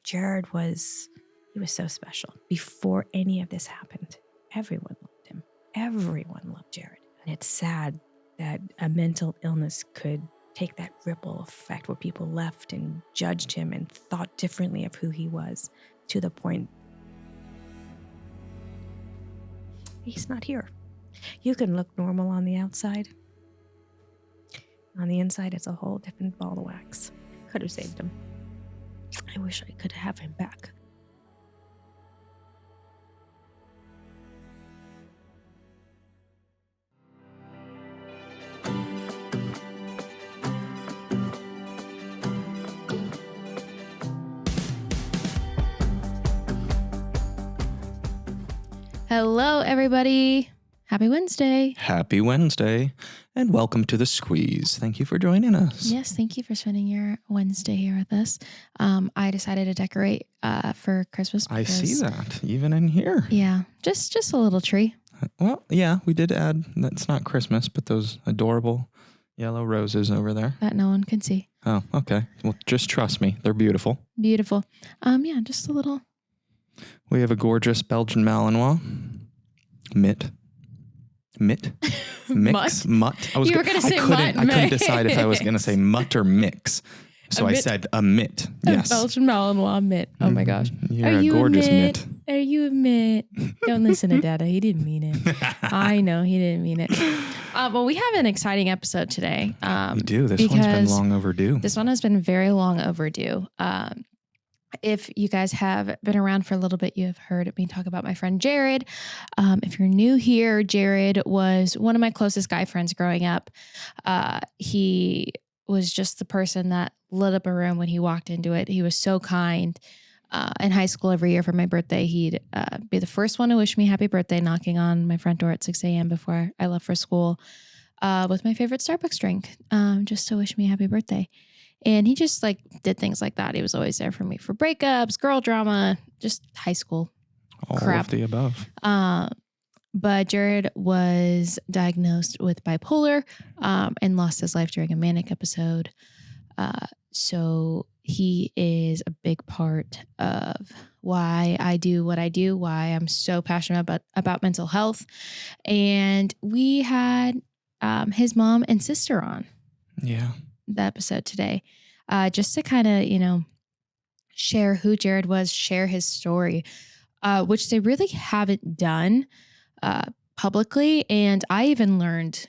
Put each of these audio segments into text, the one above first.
Jared was so special. Before any of this happened, everyone loved him. Everyone loved Jared. And it's sad that a mental illness could take that ripple effect where people left and judged him and thought differently of who he was, to the point he's not here. You can look normal on the outside. On the inside, it's a whole different ball of wax. Could have saved him. I wish I could have him back. Hello, everybody. Happy Wednesday. Happy Wednesday, and welcome to The Squeeze. Thank you for joining us. Yes, thank you for spending your Wednesday here with us. I decided to decorate for Christmas. I see that, even in here. Yeah, just a little tree. Well, yeah, we did add, that's not Christmas, but those adorable yellow roses over there. That no one can see. Oh, okay. Well, just trust me. They're beautiful. Beautiful. Yeah, just a little. We have a gorgeous Belgian Malinois. Mix? Mutt? You were going to say mutt. I couldn't decide if I was going to say mutt or mix. So I said a mitt. Yes. A Belgian Malinois mitt. Oh my gosh. You're a gorgeous mitt. Are you a mitt? Don't listen to Dada. He didn't mean it. I know he didn't mean it. Well, we have an exciting episode today. We do. This one's been long overdue. This one has been very long overdue. If you guys have been around for a little bit, you have heard me talk about my friend Jared. If you're new here, Jared was one of my closest guy friends growing up. He was just the person that lit up a room when he walked into it. He was so kind. In high school, every year for my birthday, he'd be the first one to wish me happy birthday, knocking on my front door at 6 a.m. before I left for school with my favorite Starbucks drink, just to wish me happy birthday. And he just did things like that. He was always there for me for breakups, girl drama, just high school crap. All of the above. But Jared was diagnosed with bipolar and lost his life during a manic episode. So he is a big part of why I do what I do, why I'm so passionate about mental health. And we had his mom and sister on. Yeah. The episode today, just to kind of, share who Jared was, share his story, which they really haven't done publicly. And I even learned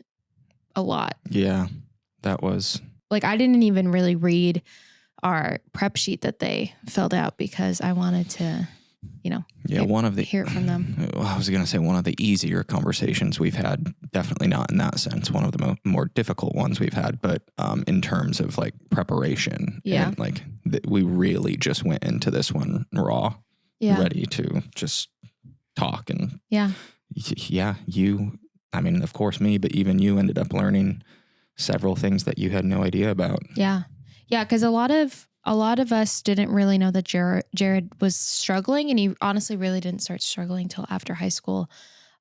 a lot. Yeah, that was. I didn't even really read our prep sheet that they filled out because I wanted to, hear it from them. I was going to say one of the easier conversations we've had, definitely not in that sense, one of the more difficult ones we've had, but in terms of preparation, yeah, and we really just went into this one raw, ready to just talk. And of course me, but even you ended up learning several things that you had no idea about. Yeah. Because a lot of us didn't really know that Jared was struggling, and he honestly really didn't start struggling till after high school.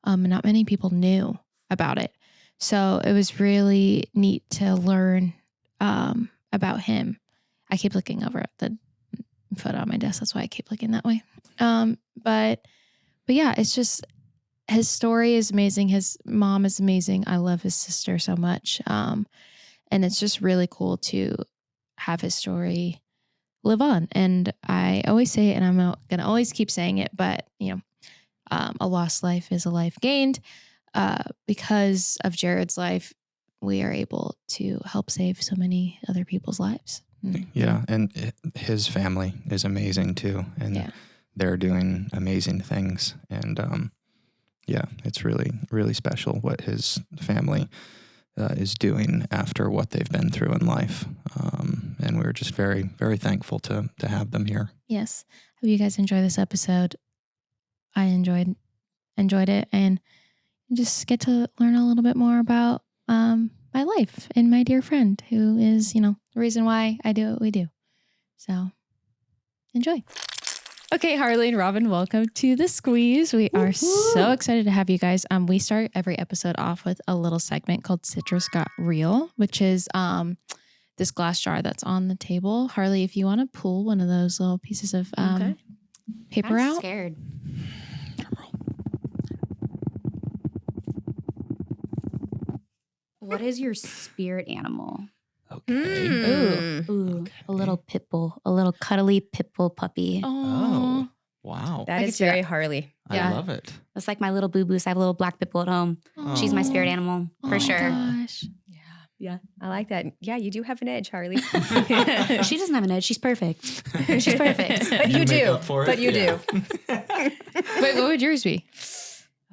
Not many people knew about it. So it was really neat to learn about him. I keep looking over at the photo on my desk. That's why I keep looking that way. But yeah, it's just, his story is amazing. His mom is amazing. I love his sister so much. And it's just really cool to have his story live on. And I always say it, and I'm going to always keep saying it, but a lost life is a life gained. Because of Jared's life, we are able to help save so many other people's lives. Yeah. And his family is amazing too. And they're doing amazing things. And it's really, really special what his family is doing after what they've been through in life. And we're just very, very thankful to have them here. Yes. Hope you guys enjoy this episode. I enjoyed it, and just get to learn a little bit more about my life and my dear friend, who is, the reason why I do what we do. So enjoy. Okay, Harlie and Robin, welcome to The Squeeze. We are so excited to have you guys. We start every episode off with a little segment called Citrus Got Real, which is this glass jar that's on the table. Harlie, if you want to pull one of those little pieces of paper I'm out. scared. What is your spirit animal? Okay. Ooh, Okay. a little pit bull, a little cuddly pit bull puppy. Oh, wow. That I is could see very that. Harlie. I love it. It's like my little boo-boos. I have a little black pit bull at home. She's my spirit animal, for sure. Gosh. Yeah, I like that. Yeah, you do have an edge, Harlie. She doesn't have an edge. She's perfect. She's perfect. But you make do. up for it? But you Yeah. do. Wait, what would yours be?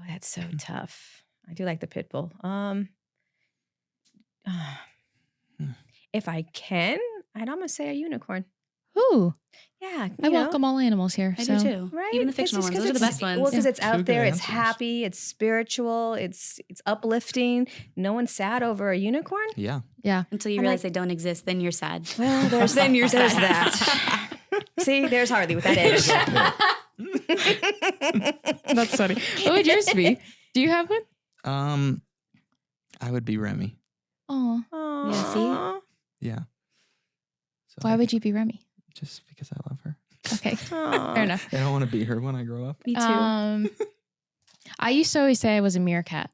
Oh, that's so tough. I do like the pit bull. If I can, I'd almost say a unicorn. Ooh, Yeah, I welcome all animals here. I so. do too. Right? Even the It's fictional just ones. 'cause Those are the it's- best ones. Well, because it's Two out good there, it's answers. happy, it's spiritual, it's uplifting. No one's sad over a unicorn. Yeah. Yeah. Until you I'm realize like- they don't exist, then you're sad. Well, there's Then you're there's sad. that. See, there's Harlie with that edge. That's funny. What would yours be? Do you have one? I would be Remy. Oh, Yeah, see? Yeah. So why would you be Remy? Just because I love her. Okay, fair enough. I don't want to be her when I grow up. Me too. I used to always say I was a meerkat.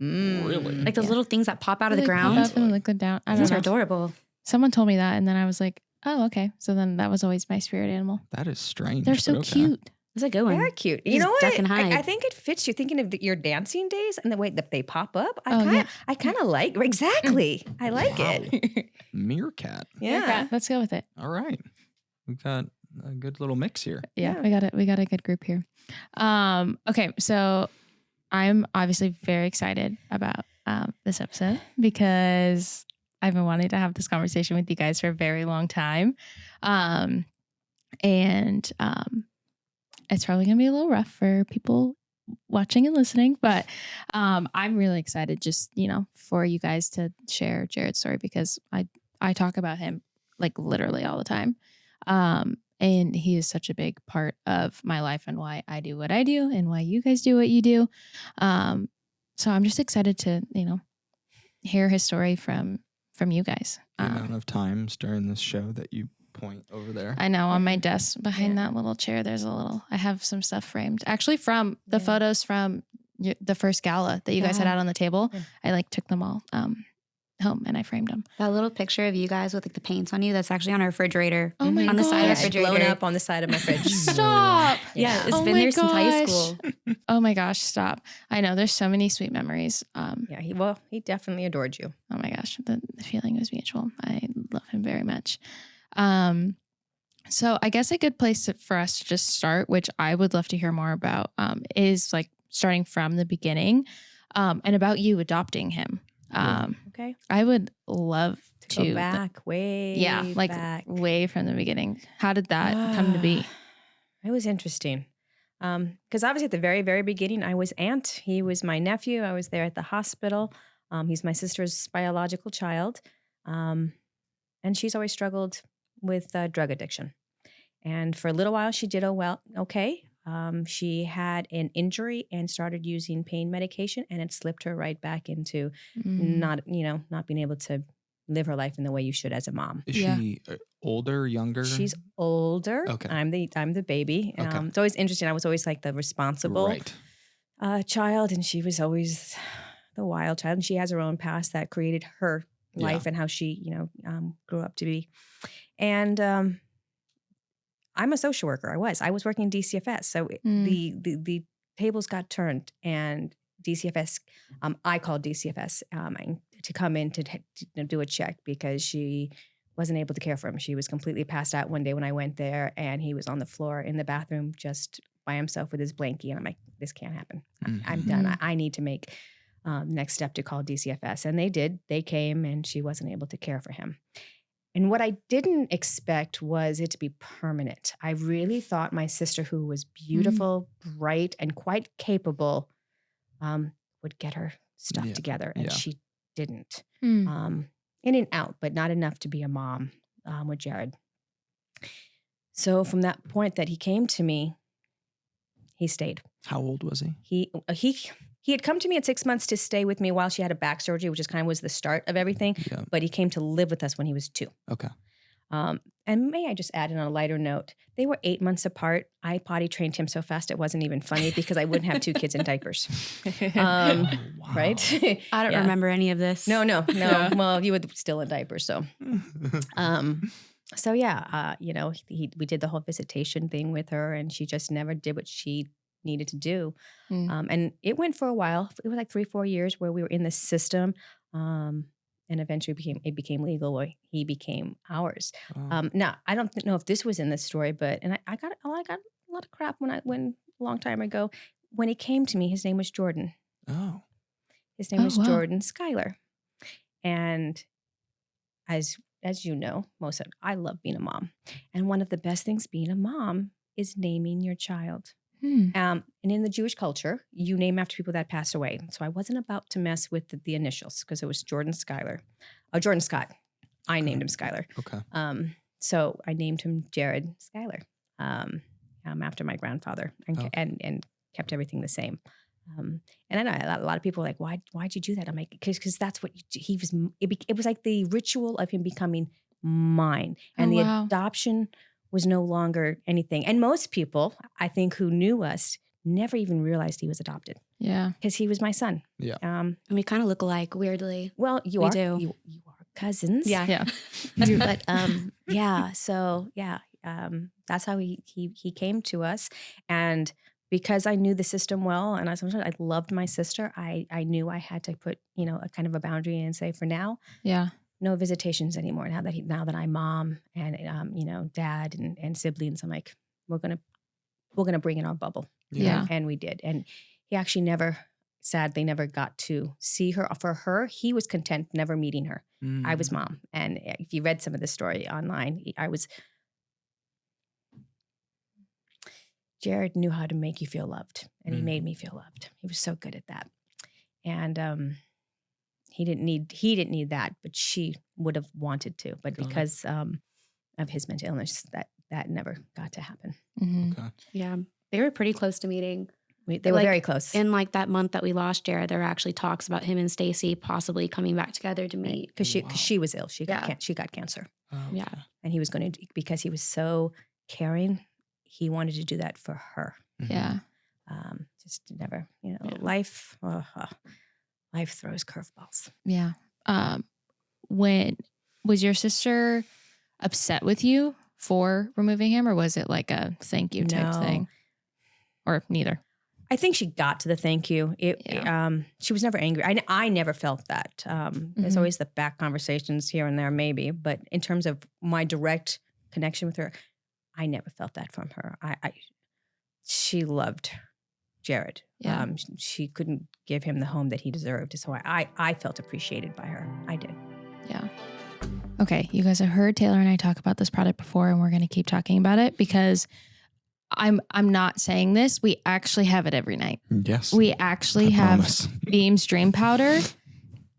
Really? Like those Yeah. little things that pop out of the Like, pop ground. up and look down. I Those don't are know. adorable. Someone told me that, and then I was like, oh, okay. So then that was always my spirit animal. That is strange. They're but so okay. cute. That's a good one. They're cute. You Just know what? duck and hide. I think it fits you. Thinking of your dancing days and the way that they pop up. Oh, yeah. I kind of like exactly. I like it. Meerkat. Yeah. Meerkat. Let's go with it. All right. We got a good little mix here. Yeah, Yeah. we got a good group here. Okay, so I'm obviously very excited about this episode because I've been wanting to have this conversation with you guys for a very long time. And it's probably gonna be a little rough for people watching and listening, but I'm really excited just, for you guys to share Jared's story because I talk about him like literally all the time. And he is such a big part of my life and why I do what I do and why you guys do what you do. So I'm just excited to, hear his story from you guys. The amount of times during this show that you point over there. I know on my desk behind Yeah. that little chair, I have some stuff framed actually from the Yeah. photos from the first gala that you guys had Yeah. out on the table. Yeah. I took them all home and I framed them. That little picture of you guys with like the paints on you, that's actually on our refrigerator. Oh my On the side of the gosh. refrigerator. Blown up on the side of my fridge. Stop. Yeah, it's Oh been my there since high gosh. school. Oh my gosh, stop. I know there's so many sweet memories. Yeah, he definitely adored you. Oh my gosh, the feeling was mutual. I love him very much. So I guess a good place for us to just start, which I would love to hear more about, is like starting from the beginning, and about you adopting him. Okay. I would love to Go back way back. way from the beginning. How did that come to be? It was interesting. Because obviously at the very, very beginning, I was aunt. He was my nephew. I was there at the hospital. He's my sister's biological child. And she's always struggled with drug addiction. And for a little while, she did okay. She had an injury and started using pain medication, and it slipped her right back into not being able to live her life in the way you should as a mom. Is Yeah. she older, younger? She's older. Okay. I'm the baby. Okay. It's always interesting. I was always like the responsible Right. child, and she was always the wild child. And she has her own past that created her life and how she, grew up to be. And I'm a social worker. I was working in DCFS, so the tables got turned, and DCFS. I called DCFS to come in to do a check because she wasn't able to care for him. She was completely passed out one day when I went there, and he was on the floor in the bathroom just by himself with his blankie. And I'm like, this can't happen. I'm done. I need to make next step to call DCFS. And they did. They came, and she wasn't able to care for him. And what I didn't expect was it to be permanent. I really thought my sister, who was beautiful, bright, and quite capable, would get her stuff together. And she didn't. In and out, but not enough to be a mom with Jared. So from that point that he came to me, he stayed. How old was he? He had come to me at 6 months to stay with me while she had a back surgery, which is kind of was the start of everything. Yeah. But he came to live with us when he was 2. Okay. And may I just add in on a lighter note, they were 8 months apart. I potty trained him so fast it wasn't even funny because I wouldn't have 2 kids in diapers. Wow. Right? I don't Yeah. remember any of this. No. Well, you were still in diapers, so. So yeah, we did the whole visitation thing with her, and she just never did what she needed to do. And it went for a while. It was like 3-4 years where we were in the system, and eventually it became legal. Or he became ours. Oh. Now I don't know if this was in this story, but I got a lot of crap when a long time ago. When he came to me, his name was Jordan. Oh. His name was wow. Jordan Schuyler, and as you know, I love being a mom. And one of the best things being a mom is naming your child. And in the Jewish culture, you name after people that passed away. So I wasn't about to mess with the initials because it was Jordan Scott. I named him Schuyler. Okay. So I named him Jared Schuyler after my grandfather and kept everything the same. And I know a lot of people are like, why'd you do that? I'm like, because that's what he was. It was like the ritual of him becoming mine, and the adoption was no longer anything. And most people, I think, who knew us never even realized he was adopted. Yeah, because he was my son. Yeah, and we kind of look alike, weirdly. Well, you are cousins. Yeah. But yeah. So yeah, that's how he came to us, and because I knew the system well, and I loved my sister, I knew I had to put a kind of a boundary and say, for now, no visitations anymore. Now that I'm mom and dad and siblings, I'm like, we're gonna bring in our bubble. Yeah. And we did, and he actually sadly never got to see her. For her, he was content never meeting her. I was mom, and if you read some of the story online, Jared knew how to make you feel loved, and he made me feel loved. He was so good at that. And he didn't need that, but she would have wanted to. But because of his mental illness, that never got to happen. Mm-hmm. Okay. Yeah. They were pretty close to meeting. They were very close. In like that month that we lost Jared, there were actually talks about him and Stacy possibly coming back together to meet. Because she was ill. She got cancer. Oh, okay. Yeah. And he was going to, because he was so caring, he wanted to do that for her. Yeah. Just never, life throws curveballs. Yeah. When was your sister upset with you for removing him, or was it like a thank you type thing, or neither? I think she got to the thank you. She was never angry. I never felt that. There's always the back conversations here and there, maybe, but in terms of my direct connection with her, I never felt that from her. She loved Jared. Yeah. She couldn't give him the home that he deserved. So I felt appreciated by her. I did. Yeah. Okay. You guys have heard Taylor and I talk about this product before, and we're going to keep talking about it because I'm not saying this. We actually have it every night. Yes. We actually have Beam's Dream Powder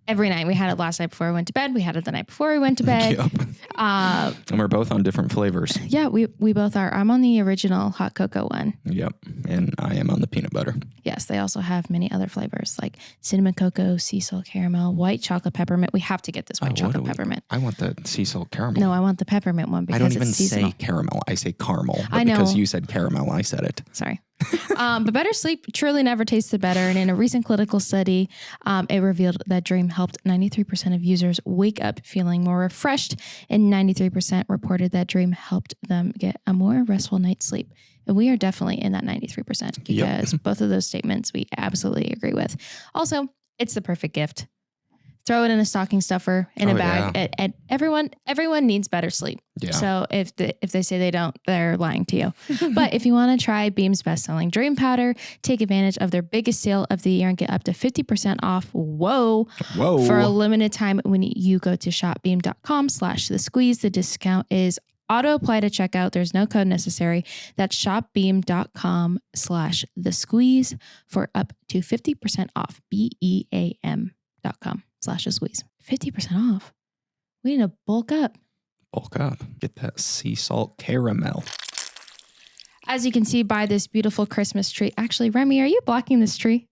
every night. We had it last night before we went to bed. We had it the night before we went to bed. Yep. And we're both on different flavors. Yeah, we both are. I'm on the original hot cocoa one. Yep. And I am on the peanut butter. Yes, they also have many other flavors like cinnamon cocoa, sea salt caramel, white chocolate peppermint. We have to get this white chocolate peppermint. I want the sea salt caramel. No, I want the peppermint one because I don't even it's seasonal. say caramel. I say caramel. But I know. Because you said caramel, I said it. Sorry. But better sleep truly never tasted better. And in a recent clinical study, it revealed that Dream helped 93% of users wake up feeling more refreshed, and 93% reported that Dream helped them get a more restful night's sleep. And we are definitely in that 93% because both of those statements we absolutely agree with. Also, it's the perfect gift. Throw it in a stocking stuffer, in a bag. Yeah. And everyone needs better sleep. Yeah. So if they say they don't, they're lying to you. But if you want to try Beam's best-selling Dream Powder, take advantage of their biggest sale of the year and get up to 50% off. Whoa. For a limited time when you go to shopbeam.com/thesqueeze. The discount is auto-apply to checkout. There's no code necessary. That's shopbeam.com/thesqueeze for up to 50% off. BEAM.com/thesqueeze. 50% off. We need to bulk up. Bulk up. Get that sea salt caramel. as you can see by this beautiful Christmas tree. Actually, Remy, are you blocking this tree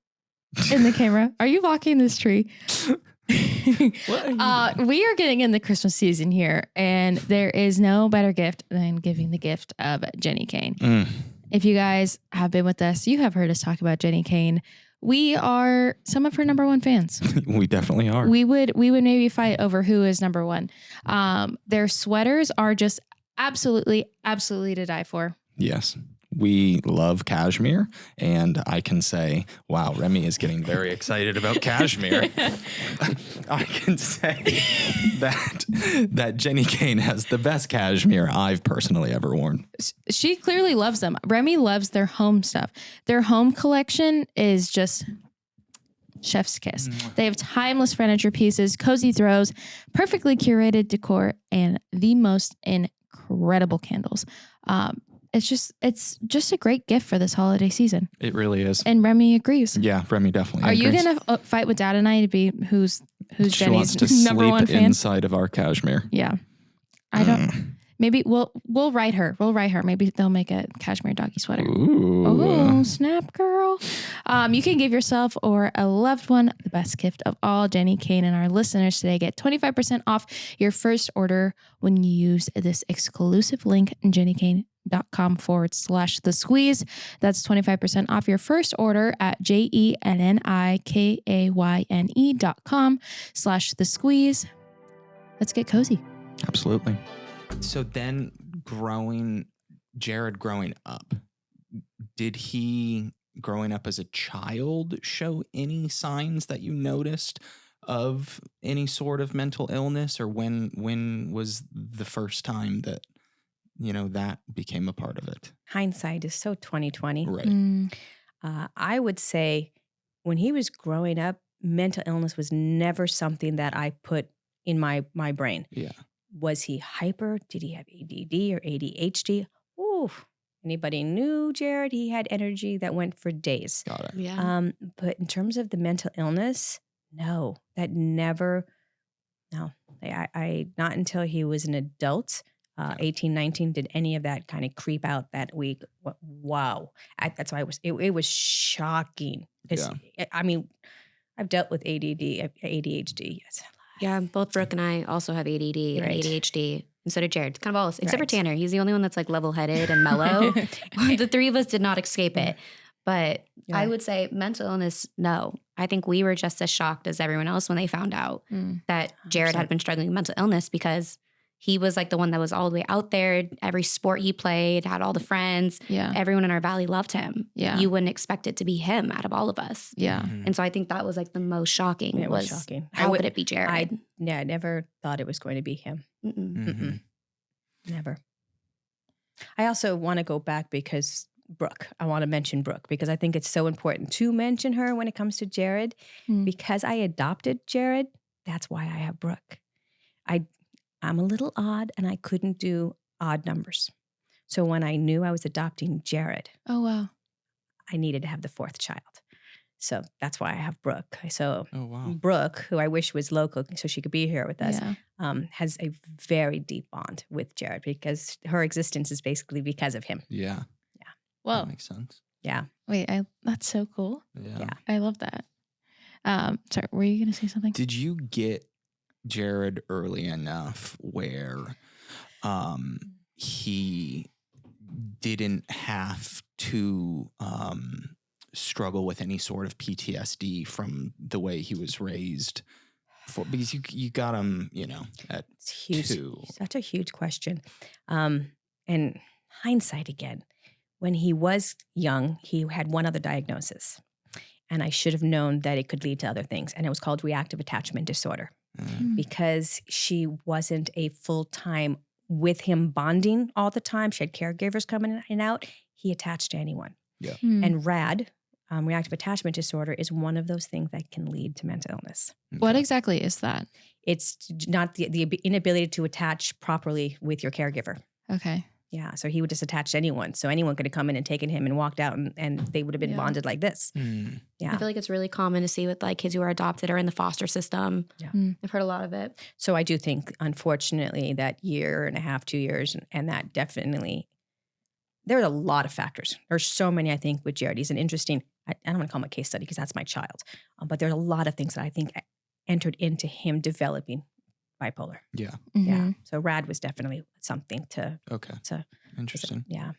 in the camera? Are you blocking this tree? We are getting in the Christmas season here, and there is no better gift than giving the gift of Jenny Kane. If you guys have been with us, you have heard us talk about Jenny Kane. We are some of her number one fans. We definitely are. We would maybe fight over who is number one. Their sweaters are just absolutely to die for. Yes. We love cashmere, and I can say, wow, Remy is getting very excited about cashmere. I can say that Jenny Kane has the best cashmere I've personally ever worn. She clearly loves them. Remy loves their home stuff. Their home collection is just chef's kiss. They have timeless furniture pieces, cozy throws, perfectly curated decor, and the most incredible candles. It's just a great gift for this holiday season. It really is. And Remy agrees. Yeah, Remy definitely agrees. Are you going to fight with Dad and I to be who's she Jenny's wants to number one sleep fan? inside of our cashmere. Yeah. I don't. Maybe we'll write her. We'll write her. Maybe they'll make a cashmere doggy sweater. Ooh. Oh, snap, girl. You can give yourself or a loved one the best gift of all. Jenny Kane and our listeners today get 25% off your first order when you use this exclusive link, jennykane.com/the squeeze. That's 25% off your first order at JENNIKAYNE.com/the squeeze. Let's get cozy. Absolutely. So then Jared growing up, did he growing up as a child show any signs that you noticed of any sort of mental illness, or when was the first time that, that became a part of it? Hindsight is so 2020. Right. I would say when he was growing up, mental illness was never something that I put in my brain. Yeah. Was he hyper? Did he have ADD or ADHD? Ooh, anybody knew Jared? He had energy that went for days. Got it. Yeah. But in terms of the mental illness, no, that never, no. I not until he was an adult, 18, 19, did any of that kind of creep out that week. Wow. That's why it was shocking. I mean, I've dealt with ADD, ADHD. Yes. Yeah, both Brooke and I also have ADD and ADHD, and so did Jared. It's kind of all, except for Tanner. He's the only one that's like level-headed and mellow. The three of us did not escape it. But I would say mental illness, no. I think we were just as shocked as everyone else when they found out that Jared had been struggling with mental illness, because he was like the one that was all the way out there. Every sport he played, had all the friends. Yeah. Everyone in our valley loved him. Yeah. You wouldn't expect it to be him out of all of us. Yeah. And so I think that was like the most shocking. It was shocking. How could it be Jared? I never thought it was going to be him. Never. I also want to go back because Brooke, I want to mention Brooke because I think it's so important to mention her when it comes to Jared. Because I adopted Jared, that's why I have Brooke. I'm a little odd and I couldn't do odd numbers. So when I knew I was adopting Jared, oh wow, I needed to have the fourth child. So that's why I have Brooke. So wow. Brooke, who I wish was local so she could be here with us, has a very deep bond with Jared because her existence is basically because of him. Yeah. Yeah. Well, that makes sense. Yeah. Wait, that's so cool. Yeah. I love that. Sorry, were you going to say something? Did you get Jared early enough where he didn't have to struggle with any sort of PTSD from the way he was raised? Because you got him, at it's huge, 2. Such a huge question. And hindsight again, when he was young, he had one other diagnosis. And I should have known that it could lead to other things. And it was called reactive attachment disorder. Because she wasn't a full-time with him bonding all the time. She had caregivers coming in and out. He attached to anyone. Yeah. And RAD, reactive attachment disorder, is one of those things that can lead to mental illness. What exactly is that? It's not the inability to attach properly with your caregiver. Okay. Yeah, so he would just attach to anyone. So anyone could have come in and taken him and walked out and they would have been bonded like this. Yeah. I feel like it's really common to see with like kids who are adopted or in the foster system. Yeah. I've heard a lot of it. So I do think, unfortunately, that year and a half, 2 years, and that definitely There's a lot of factors. There's so many, I think, with Jared. He's an interesting, I don't want to call him a case study because that's my child. But there's a lot of things that I think entered into him developing bipolar. Yeah. Mm-hmm. Yeah. So RAD was definitely something to. Okay. Interesting. Yeah.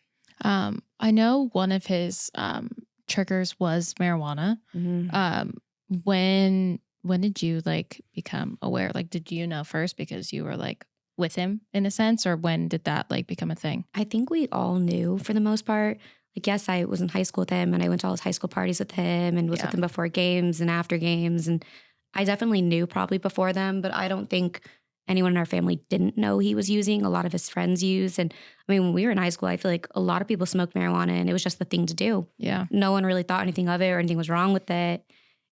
I know one of his triggers was marijuana. Mm-hmm. When did you like become aware? Like, did you know first because you were like with him in a sense, or when did that like become a thing? I think we all knew for the most part. Like, yes, I was in high school with him and I went to all his high school parties with him and was with him before games and after games. And I definitely knew probably before them, but I don't think anyone in our family didn't know he was using. A lot of his friends used. And I mean, when we were in high school, I feel like a lot of people smoked marijuana and it was just the thing to do. Yeah. No one really thought anything of it or anything was wrong with it.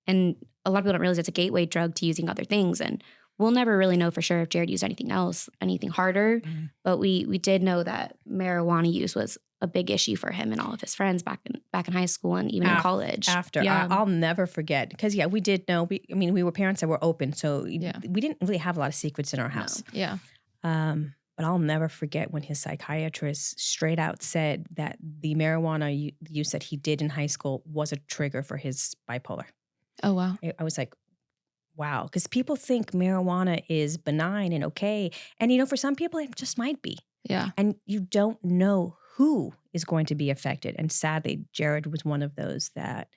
And a lot of people don't realize it's a gateway drug to using other things. And we'll never really know for sure if Jared used anything else, anything harder. Mm-hmm. But we did know that marijuana use was a big issue for him and all of his friends back in high school and even in college. I'll never forget because we did know. We were parents that were open, so we didn't really have a lot of secrets in our house. No. Yeah. But I'll never forget when his psychiatrist straight out said that the marijuana use that he did in high school was a trigger for his bipolar. Oh wow! I was like, wow, because people think marijuana is benign and okay, and for some people it just might be. Yeah, and you don't know who is going to be affected. And sadly, Jared was one of those that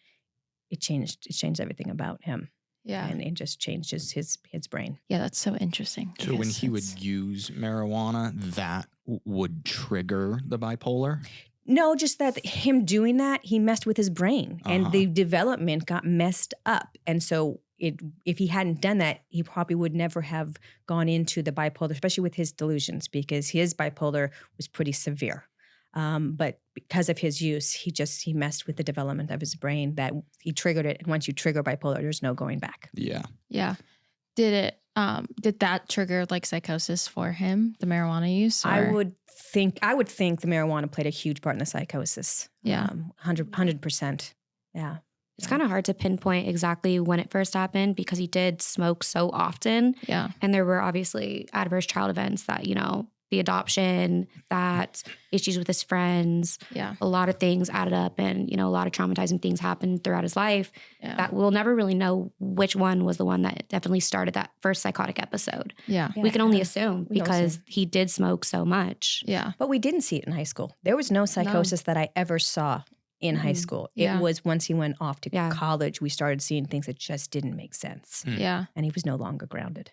it changed everything about him. Yeah. And it just changed his brain. Yeah, that's so interesting. So when he would use marijuana, that would trigger the bipolar? No, just that him doing that, he messed with his brain and the development got messed up. And so if he hadn't done that, he probably would never have gone into the bipolar, especially with his delusions, because his bipolar was pretty severe. But because of his use, he messed with the development of his brain that he triggered it. And once you trigger bipolar, there's no going back. Yeah. Yeah. Did that trigger like psychosis for him, the marijuana use? Or? I would think the marijuana played a huge part in the psychosis. Yeah. 100%. Yeah. It's kind of hard to pinpoint exactly when it first happened because he did smoke so often. Yeah. And there were obviously adverse child events that, the adoption, that issues with his friends, a lot of things added up and, a lot of traumatizing things happened throughout his life that we'll never really know which one was the one that definitely started that first psychotic episode. Yeah. We can only assume because he did smoke so much. Yeah. But we didn't see it in high school. There was no psychosis that I ever saw in high school. It was once he went off to college, we started seeing things that just didn't make sense. Yeah. And he was no longer grounded.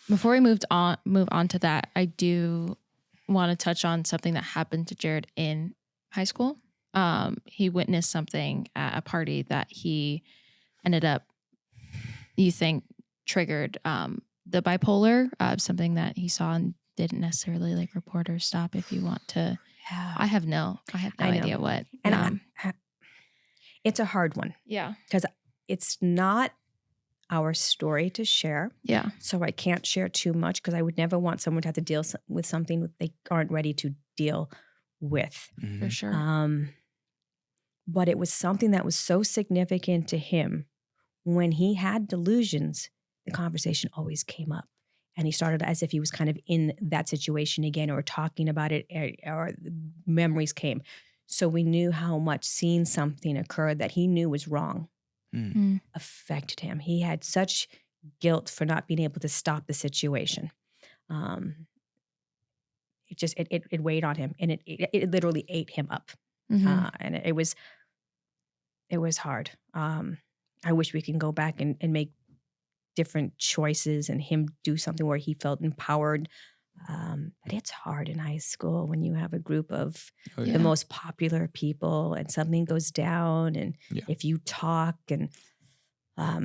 Before we move on to that, I do want to touch on something that happened to Jared in high school. He witnessed something at a party that he ended up, you think, triggered the bipolar, something that he saw and didn't necessarily like report or stop. If you want to, I have no idea what. And it's a hard one. Yeah, because it's not our story to share. Yeah. So I can't share too much because I would never want someone to have to deal with something that they aren't ready to deal with. Mm-hmm. For sure. But it was something that was so significant to him. When he had delusions, the conversation always came up. And he started as if he was kind of in that situation again or talking about it or memories came. So we knew how much seeing something occur that he knew was wrong affected him. He had such guilt for not being able to stop the situation. It weighed on him, and it literally ate him up. Mm-hmm. And it was hard. I wish we can go back and make different choices and him do something where he felt empowered. But it's hard in high school when you have a group of the most popular people and something goes down and if you talk and but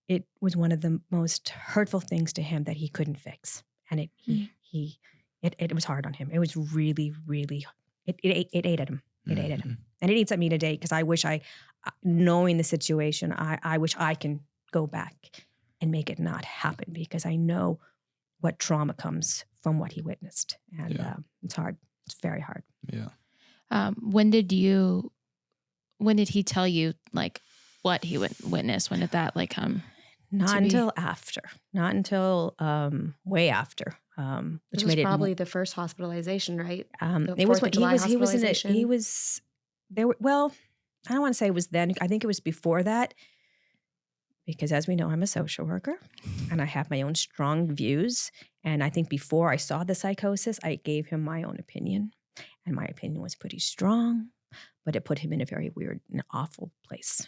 it was one of the most hurtful things to him that he couldn't fix. And it was hard on him. It was really, really, it ate at him. It ate at him. And it eats at me today because I wish knowing the situation, I wish I can go back and make it not happen because I know what trauma comes from what he witnessed. And it's hard. It's very hard. Yeah. When did he tell you like what he witnessed? When did that like come? Not until way after. Which was probably the first hospitalization, right? It was when he was there. Well, I don't want to say it was then. I think it was before that, because as we know, I'm a social worker and I have my own strong views. And I think before I saw the psychosis, I gave him my own opinion, and my opinion was pretty strong, but it put him in a very weird and awful place.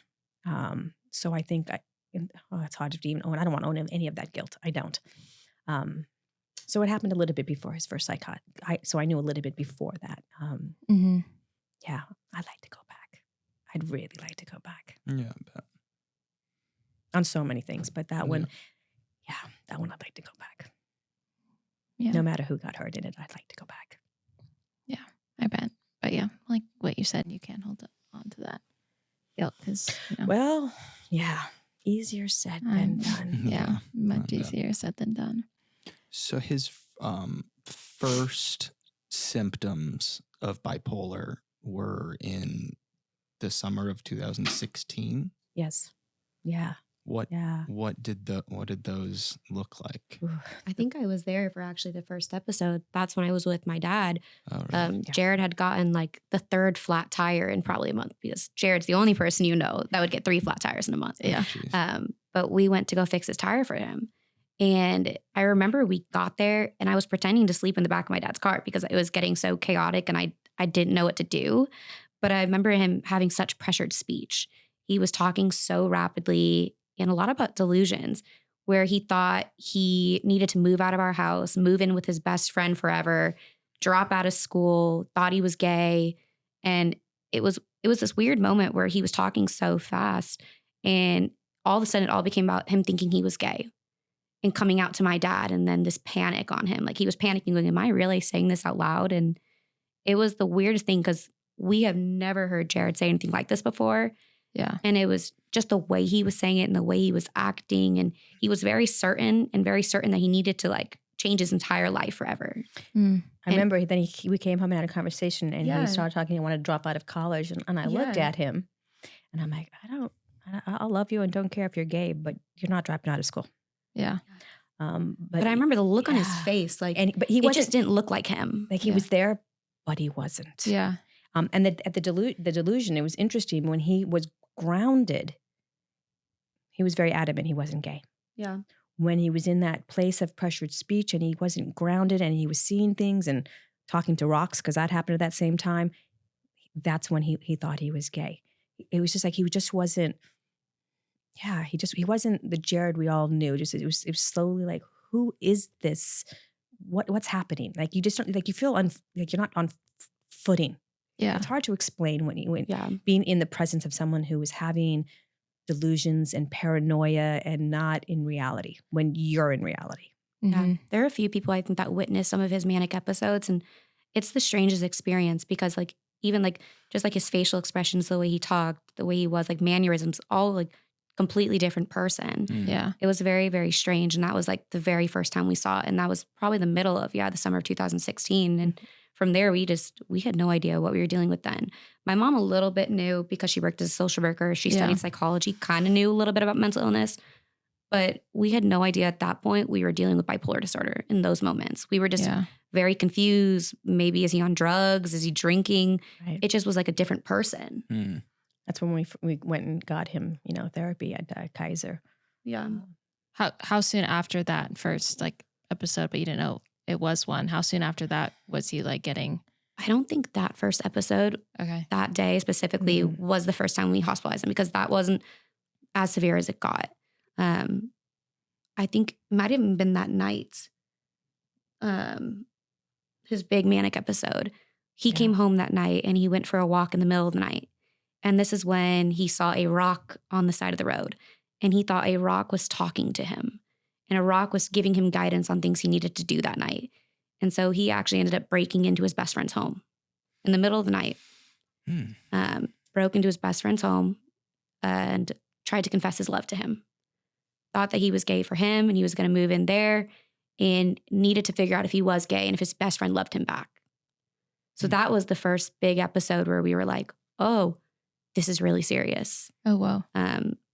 So I think it's hard to even own. I don't want to own any of that guilt. I don't. So it happened a little bit before his first so I knew a little bit before that. Yeah, I'd like to go back. I'd really like to go back. Yeah, I bet. On so many things, but that one, that one I'd like to go back. Yeah. No matter who got hurt in it, I'd like to go back. Yeah, I bet. But yeah, like what you said, you can't hold on to that guilt because, Well, yeah, easier said than done. Yeah, much easier said than done. So his first symptoms of bipolar were in the summer of 2016. Yes. Yeah. What did those look like? I think I was there for actually the first episode. That's when I was with my dad. Oh, really? Jared had gotten like the 3rd flat tire in probably a month, because Jared's the only person that would get 3 flat tires in a month. Yeah. But we went to go fix his tire for him. And I remember we got there and I was pretending to sleep in the back of my dad's car because it was getting so chaotic and I didn't know what to do. But I remember him having such pressured speech. He was talking so rapidly and a lot about delusions, where he thought he needed to move out of our house, move in with his best friend forever, drop out of school, thought he was gay. And it was this weird moment where he was talking so fast, and all of a sudden it all became about him thinking he was gay and coming out to my dad, and then this panic on him. Like he was panicking, going, am I really saying this out loud? And it was the weirdest thing because we have never heard Jared say anything like this before. Yeah. And it was just the way he was saying it and the way he was acting. And he was very certain that he needed to like change his entire life forever. I remember then we came home and had a conversation, and he started talking. He wanted to drop out of college. And I looked at him and I'm like, I'll love you and don't care if you're gay, but you're not dropping out of school. Yeah. But I remember the look on his face, like, but he just didn't look like him. Like he was there, but he wasn't. Yeah. And the delusion, it was interesting when he was grounded, he was very adamant he wasn't gay. Yeah. When he was in that place of pressured speech and he wasn't grounded and he was seeing things and talking to rocks, because that happened at that same time, that's when he thought he was gay. It was just like he just wasn't. Yeah, he wasn't the Jared we all knew. Just it was slowly like, who is this? What's happening? Like you just don't, like you feel like you're not on footing. Yeah, it's hard to explain when being in the presence of someone who is having delusions and paranoia and not in reality when you're in reality. Mm-hmm. Yeah, there are a few people I think that witnessed some of his manic episodes, and it's the strangest experience because like even like just like his facial expressions, the way he talked, the way he was, like mannerisms, all like completely different person. Yeah, it was very, very strange, and that was like the very first time we saw it, and that was probably the middle of the summer of 2016, and. From there, we had no idea what we were dealing with then. My mom a little bit knew because she worked as a social worker. She studied psychology, kind of knew a little bit about mental illness. But we had no idea at that point we were dealing with bipolar disorder in those moments. We were just very confused. Maybe is he on drugs? Is he drinking? Right. It just was like a different person. Mm. That's when we went and got him, therapy at Kaiser. Yeah. How soon after that first episode, but you didn't know it was one. How soon after that was he getting? I don't think that first episode, that day specifically, was the first time we hospitalized him because that wasn't as severe as it got. I think it might have even been that night, his big manic episode. He came home that night and he went for a walk in the middle of the night. And this is when he saw a rock on the side of the road. And he thought a rock was talking to him. And a rock was giving him guidance on things he needed to do that night. And so he actually ended up breaking into his best friend's home in the middle of the night. Broke into his best friend's home and tried to confess his love to him. Thought that he was gay for him and he was going to move in there and needed to figure out if he was gay and if his best friend loved him back. So that was the first big episode where we were like, oh, this is really serious. Oh, wow.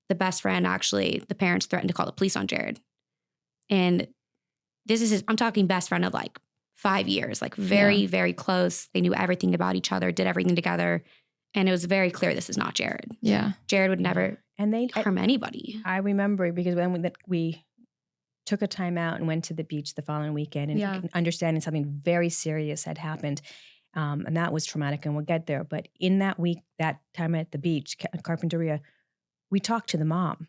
the best friend, actually, the parents threatened to call the police on Jared. And this is I'm talking best friend of like 5 years, like very, very close. They knew everything about each other, did everything together. And it was very clear this is not Jared. Yeah. Jared would never harm anybody. I remember because when we took a time out and went to the beach the following weekend and understanding something very serious had happened. And that was traumatic, and we'll get there. But in that week, that time at the beach, Carpinteria, we talked to the mom.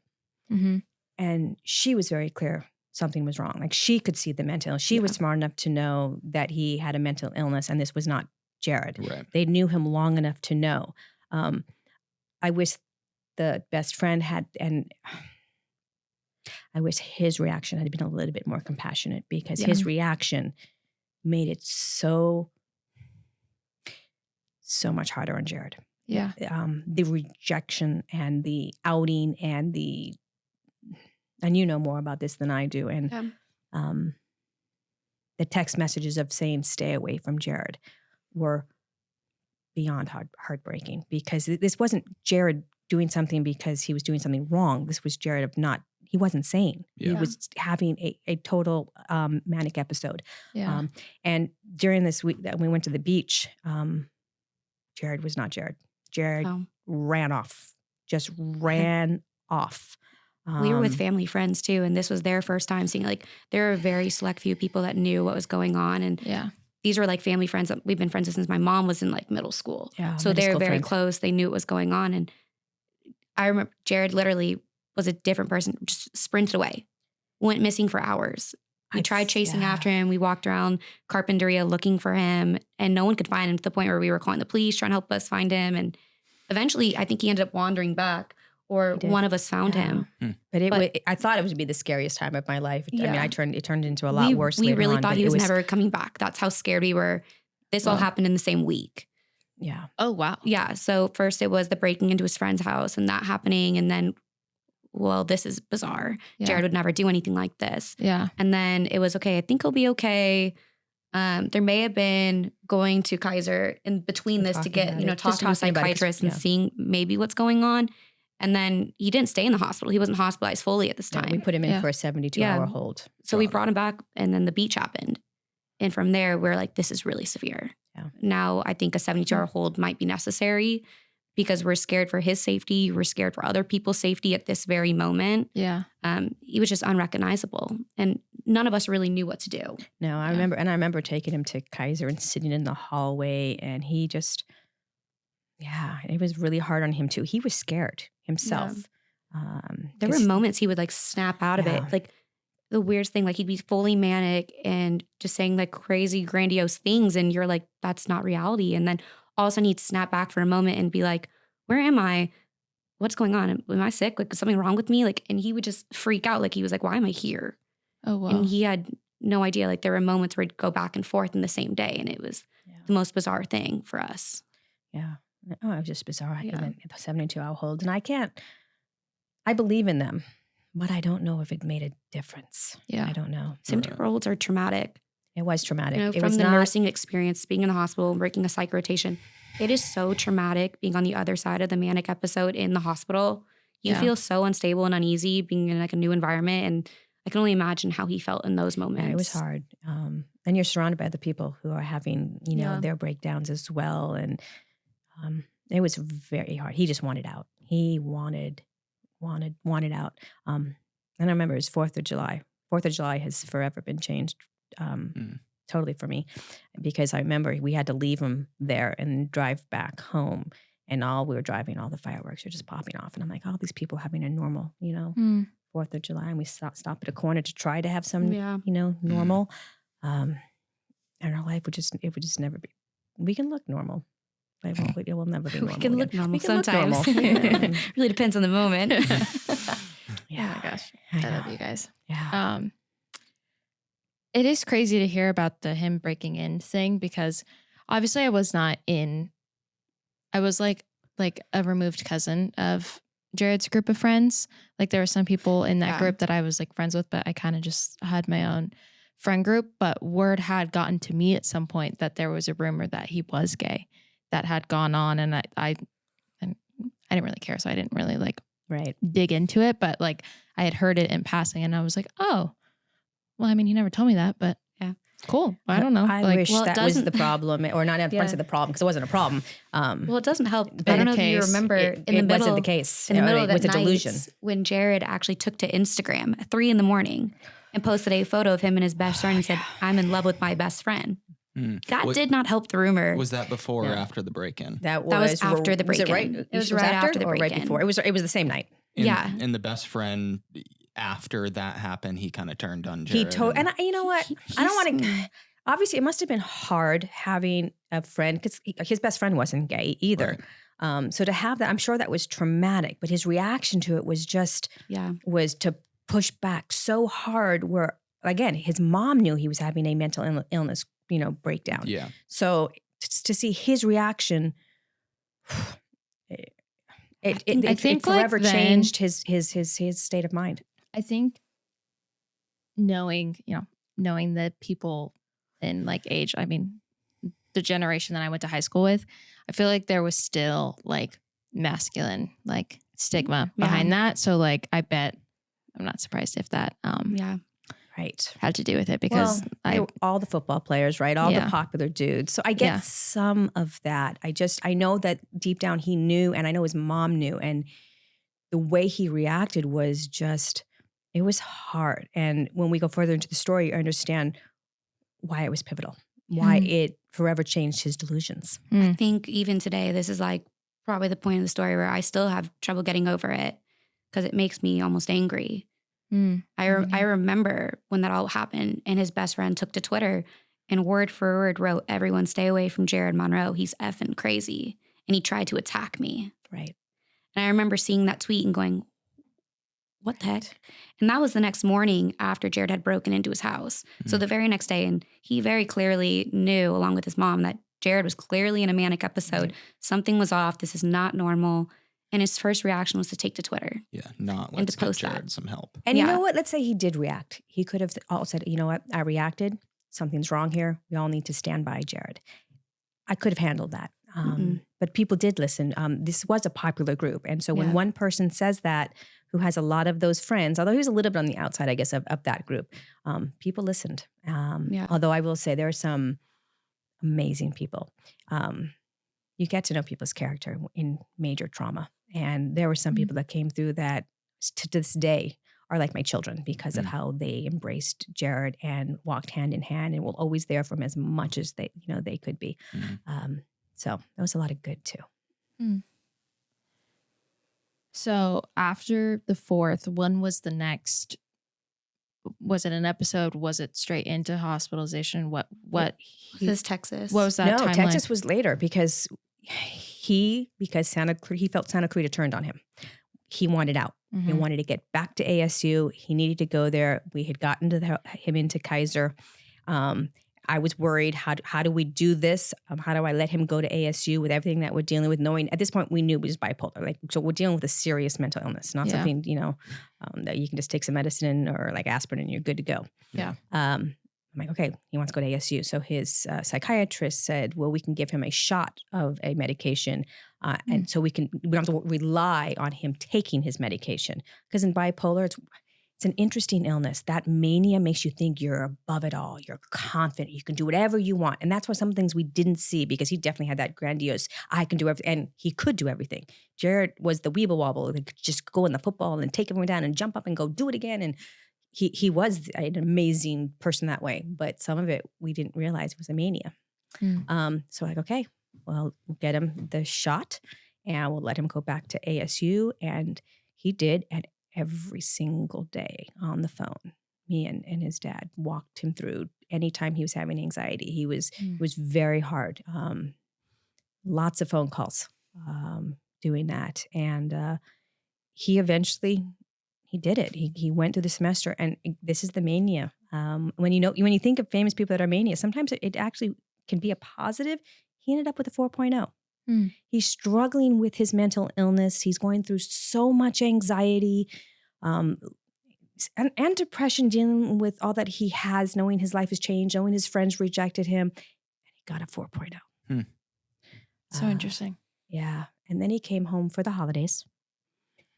Mm-hmm. And she was very clear something was wrong. Like she could see the mental illness. She was smart enough to know that he had a mental illness and this was not Jared. Right. They knew him long enough to know. I wish the best friend had, and I wish his reaction had been a little bit more compassionate, because his reaction made it so much harder on Jared. Yeah. The rejection and the outing and and you know more about this than I do. And the text messages of saying, stay away from Jared, were beyond heartbreaking, because this wasn't Jared doing something because he was doing something wrong. This was Jared he wasn't sane. Yeah. He was having a total manic episode. Yeah. And during this week that we went to the beach, Jared was not Jared. Jared ran off, just ran off. We were with family friends too, and this was their first time seeing, like, there are a very select few people that knew what was going on. And these were like family friends that we've been friends with since my mom was in like middle school. Yeah, so they were very close. They knew what was going on. And I remember Jared literally was a different person, just sprinted away, went missing for hours. We tried chasing after him. We walked around Carpinteria looking for him, and no one could find him, to the point where we were calling the police, trying to help us find him. And eventually, I think he ended up wandering back, or one of us found him. But I thought it would be the scariest time of my life. I mean, it turned into a lot worse. We really thought he was never coming back. That's how scared we were. This all happened in the same week. Yeah. Oh, wow. Yeah. So first it was the breaking into his friend's house and that happening. And then, well, this is bizarre. Yeah. Jared would never do anything like this. Yeah. And then it was, okay, I think he'll be okay. There may have been going to Kaiser in between this to get, talking to a psychiatrist and seeing maybe what's going on. And then he didn't stay in the hospital. He wasn't hospitalized fully at this time. We put him in for a 72-hour hold. So we brought him back, and then the beach happened. And from there, we're like, this is really severe. Yeah. Now I think a 72-hour hold might be necessary, because we're scared for his safety. We're scared for other people's safety at this very moment. Yeah. He was just unrecognizable, and none of us really knew what to do. No, I remember taking him to Kaiser and sitting in the hallway, and he just, it was really hard on him too. He was scared himself. Yeah. There were moments he would like snap out of it. Like the weirdest thing, like he'd be fully manic and just saying like crazy, grandiose things. And you're like, that's not reality. And then all of a sudden he'd snap back for a moment and be like, where am I? What's going on? Am I sick? Like, is something wrong with me? Like, and he would just freak out. Like he was like, why am I here? Oh, wow. And he had no idea. Like there were moments where he'd go back and forth in the same day. And it was the most bizarre thing for us. Yeah. Oh, it was just bizarre. And then the 72-hour hold. And I believe in them, but I don't know if it made a difference. Yeah. I don't know. 72-hour holds are traumatic. It was traumatic. It was the nursing experience, being in the hospital, breaking a psych rotation. It is so traumatic being on the other side of the manic episode in the hospital. You feel so unstable and uneasy being in like a new environment. And I can only imagine how he felt in those moments. Yeah, it was hard. And you're surrounded by the people who are having, their breakdowns as well. And it was very hard. He just wanted out. He wanted out. And I remember it was 4th of July. 4th of July has forever been changed totally for me, because I remember we had to leave him there and drive back home. And we were driving, all the fireworks were just popping off. And I'm like, all these people having a normal, 4th of July. And we stopped at a corner to try to have some, normal. And our life would just never be. We can look normal. It will never be normal. We can look normal sometimes. Really depends on the moment. Yeah. Oh my gosh. I love you guys. Yeah. It is crazy to hear about him breaking in thing, because obviously I was like a removed cousin of Jared's group of friends. Like there were some people in that group that I was like friends with, but I kind of just had my own friend group. But word had gotten to me at some point that there was a rumor that he was gay that had gone on, and I didn't really care, so I didn't really like dig into it, but like I had heard it in passing and I was like, oh, well, I mean, he never told me that, but yeah, cool. I don't know. I wish that was the problem, or not at the problem, because it wasn't a problem. Well, it doesn't help. I don't know if you remember it wasn't the case. In the middle of that with the night, delusion, when Jared actually took to Instagram at 3 a.m. and posted a photo of him and his best friend and said, "I'm in love with my best friend." That did not help the rumor. Was that before or after the break-in? That was after the break-in. It was right after the break-in, or right before? It was the same night. And the best friend, after that happened, he kind of turned on Jared. And you know what? I don't want to. Obviously, it must have been hard having a friend, because his best friend wasn't gay either. Right. So to have that, I'm sure that was traumatic. But his reaction to it was was to push back so hard. Where again, his mom knew he was having a mental illness, breakdown. Yeah. So to see his reaction, I think forever changed his state of mind. I think knowing the people in like age, I mean, the generation that I went to high school with, I feel like there was still like masculine like stigma behind that. So like, I bet I'm not surprised if that had to do with it, because all the football players, right? All the popular dudes. So I get some of that. I know that deep down he knew, and I know his mom knew, and the way he reacted was just, it was hard. And when we go further into the story, I understand why it was pivotal, why it forever changed his delusions. I think even today, this is like probably the point of the story where I still have trouble getting over it, because it makes me almost angry. I remember when that all happened, and his best friend took to Twitter and word for word wrote, "Everyone stay away from Jared Monroe. He's effing crazy." And he tried to attack me. Right. And I remember seeing that tweet and going, what the heck? And that was the next morning after Jared had broken into his house. So the very next day, and he very clearly knew, along with his mom, that Jared was clearly in a manic episode. Something was off. This is not normal. And his first reaction was to take to Twitter. Yeah, let's get Jared some help. And you know what? Let's say he did react. He could have all said, you know what? I reacted. Something's wrong here. We all need to stand by Jared. I could have handled that. But people did listen. This was a popular group. And so when one person says that, who has a lot of those friends, although he was a little bit on the outside, I guess, of that group, people listened. Although I will say there are some amazing people. You get to know people's character in major trauma. And there were some people that came through that to this day are like my children, because of how they embraced Jared and walked hand in hand and were always there for him as much as they could be. So there was a lot of good too. So after the 4th, when was the next? Was it an episode? Was it straight into hospitalization? What? This is Texas. What was that timeline? Texas was later, because he felt Santa Clarita turned on him. He wanted out. He wanted to get back to ASU. He needed to go there. We had gotten him into Kaiser. I was worried, how do we do this? How do I let him go to ASU with everything that we're dealing with, knowing at this point we knew he was bipolar. So we're dealing with a serious mental illness, not something, that you can just take some medicine or like aspirin and you're good to go. Yeah. I'm like, okay, he wants to go to ASU. So his psychiatrist said, well, we can give him a shot of a medication. And so we don't have to rely on him taking his medication. Because in bipolar, it's an interesting illness. That mania makes you think you're above it all. You're confident. You can do whatever you want. And that's why some things we didn't see, because he definitely had that grandiose, I can do everything. And he could do everything. Jared was the weeble wobble. He could just go in the football and take everyone down and jump up and go do it again. And he was an amazing person that way. But some of it we didn't realize was a mania. So like, okay, well, we'll get him the shot and we'll let him go back to ASU. And he did. And every single day on the phone, me and his dad walked him through anytime he was having anxiety. It was very hard. Lots of phone calls doing that. And he eventually, he did it. He went through the semester, and this is the mania. When you think of famous people that are mania, sometimes it actually can be a positive. He ended up with a 4.0. He's struggling with his mental illness. He's going through so much anxiety and depression, dealing with all that he has, knowing his life has changed, knowing his friends rejected him. And he got a 4.0. So interesting. Yeah. And then he came home for the holidays.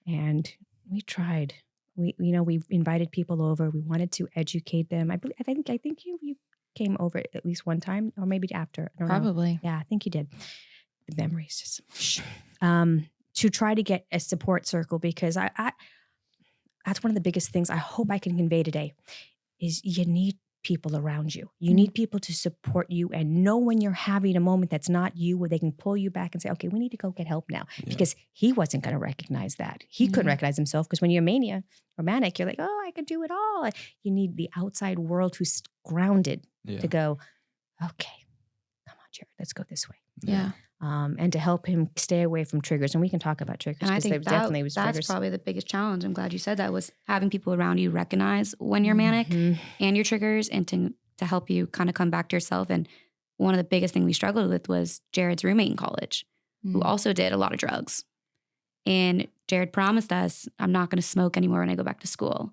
And we tried. We invited people over. We wanted to educate them. I think you came over at least one time, or maybe after. I don't know. Probably. Yeah, I think you did. The memories just to try to get a support circle, because I that's one of the biggest things I hope I can convey today is you need people around you. You need people to support you and know when you're having a moment that's not you, where they can pull you back and say, okay, we need to go get help now. Yeah. Because he wasn't going to recognize that. He couldn't recognize himself, because when you're mania or manic, you're like, oh, I could do it all. You need the outside world who's grounded to go, okay, come on, Jared, let's go this way. Yeah. And to help him stay away from triggers. And we can talk about triggers. And I think definitely was that's triggers. probably the biggest challenge. I'm glad you said that, was having people around you recognize when you're manic and your triggers, and to help you kind of come back to yourself. And one of the biggest things we struggled with was Jared's roommate in college, who also did a lot of drugs. And Jared promised us, I'm not going to smoke anymore when I go back to school.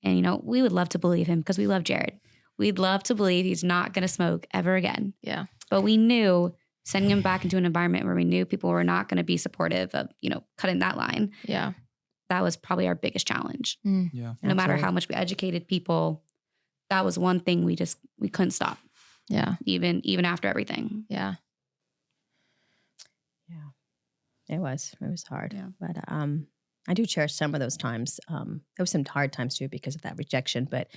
And, we would love to believe him, because we love Jared. We'd love to believe he's not going to smoke ever again. Yeah. But we knew sending him back into an environment where we knew people were not going to be supportive of, cutting that line. Yeah. That was probably our biggest challenge. Yeah. No matter how much we educated people, that was one thing we couldn't stop. Yeah. Even after everything. Yeah. Yeah. It was hard. Yeah. But I do cherish some of those times. There were some hard times too because of that rejection, but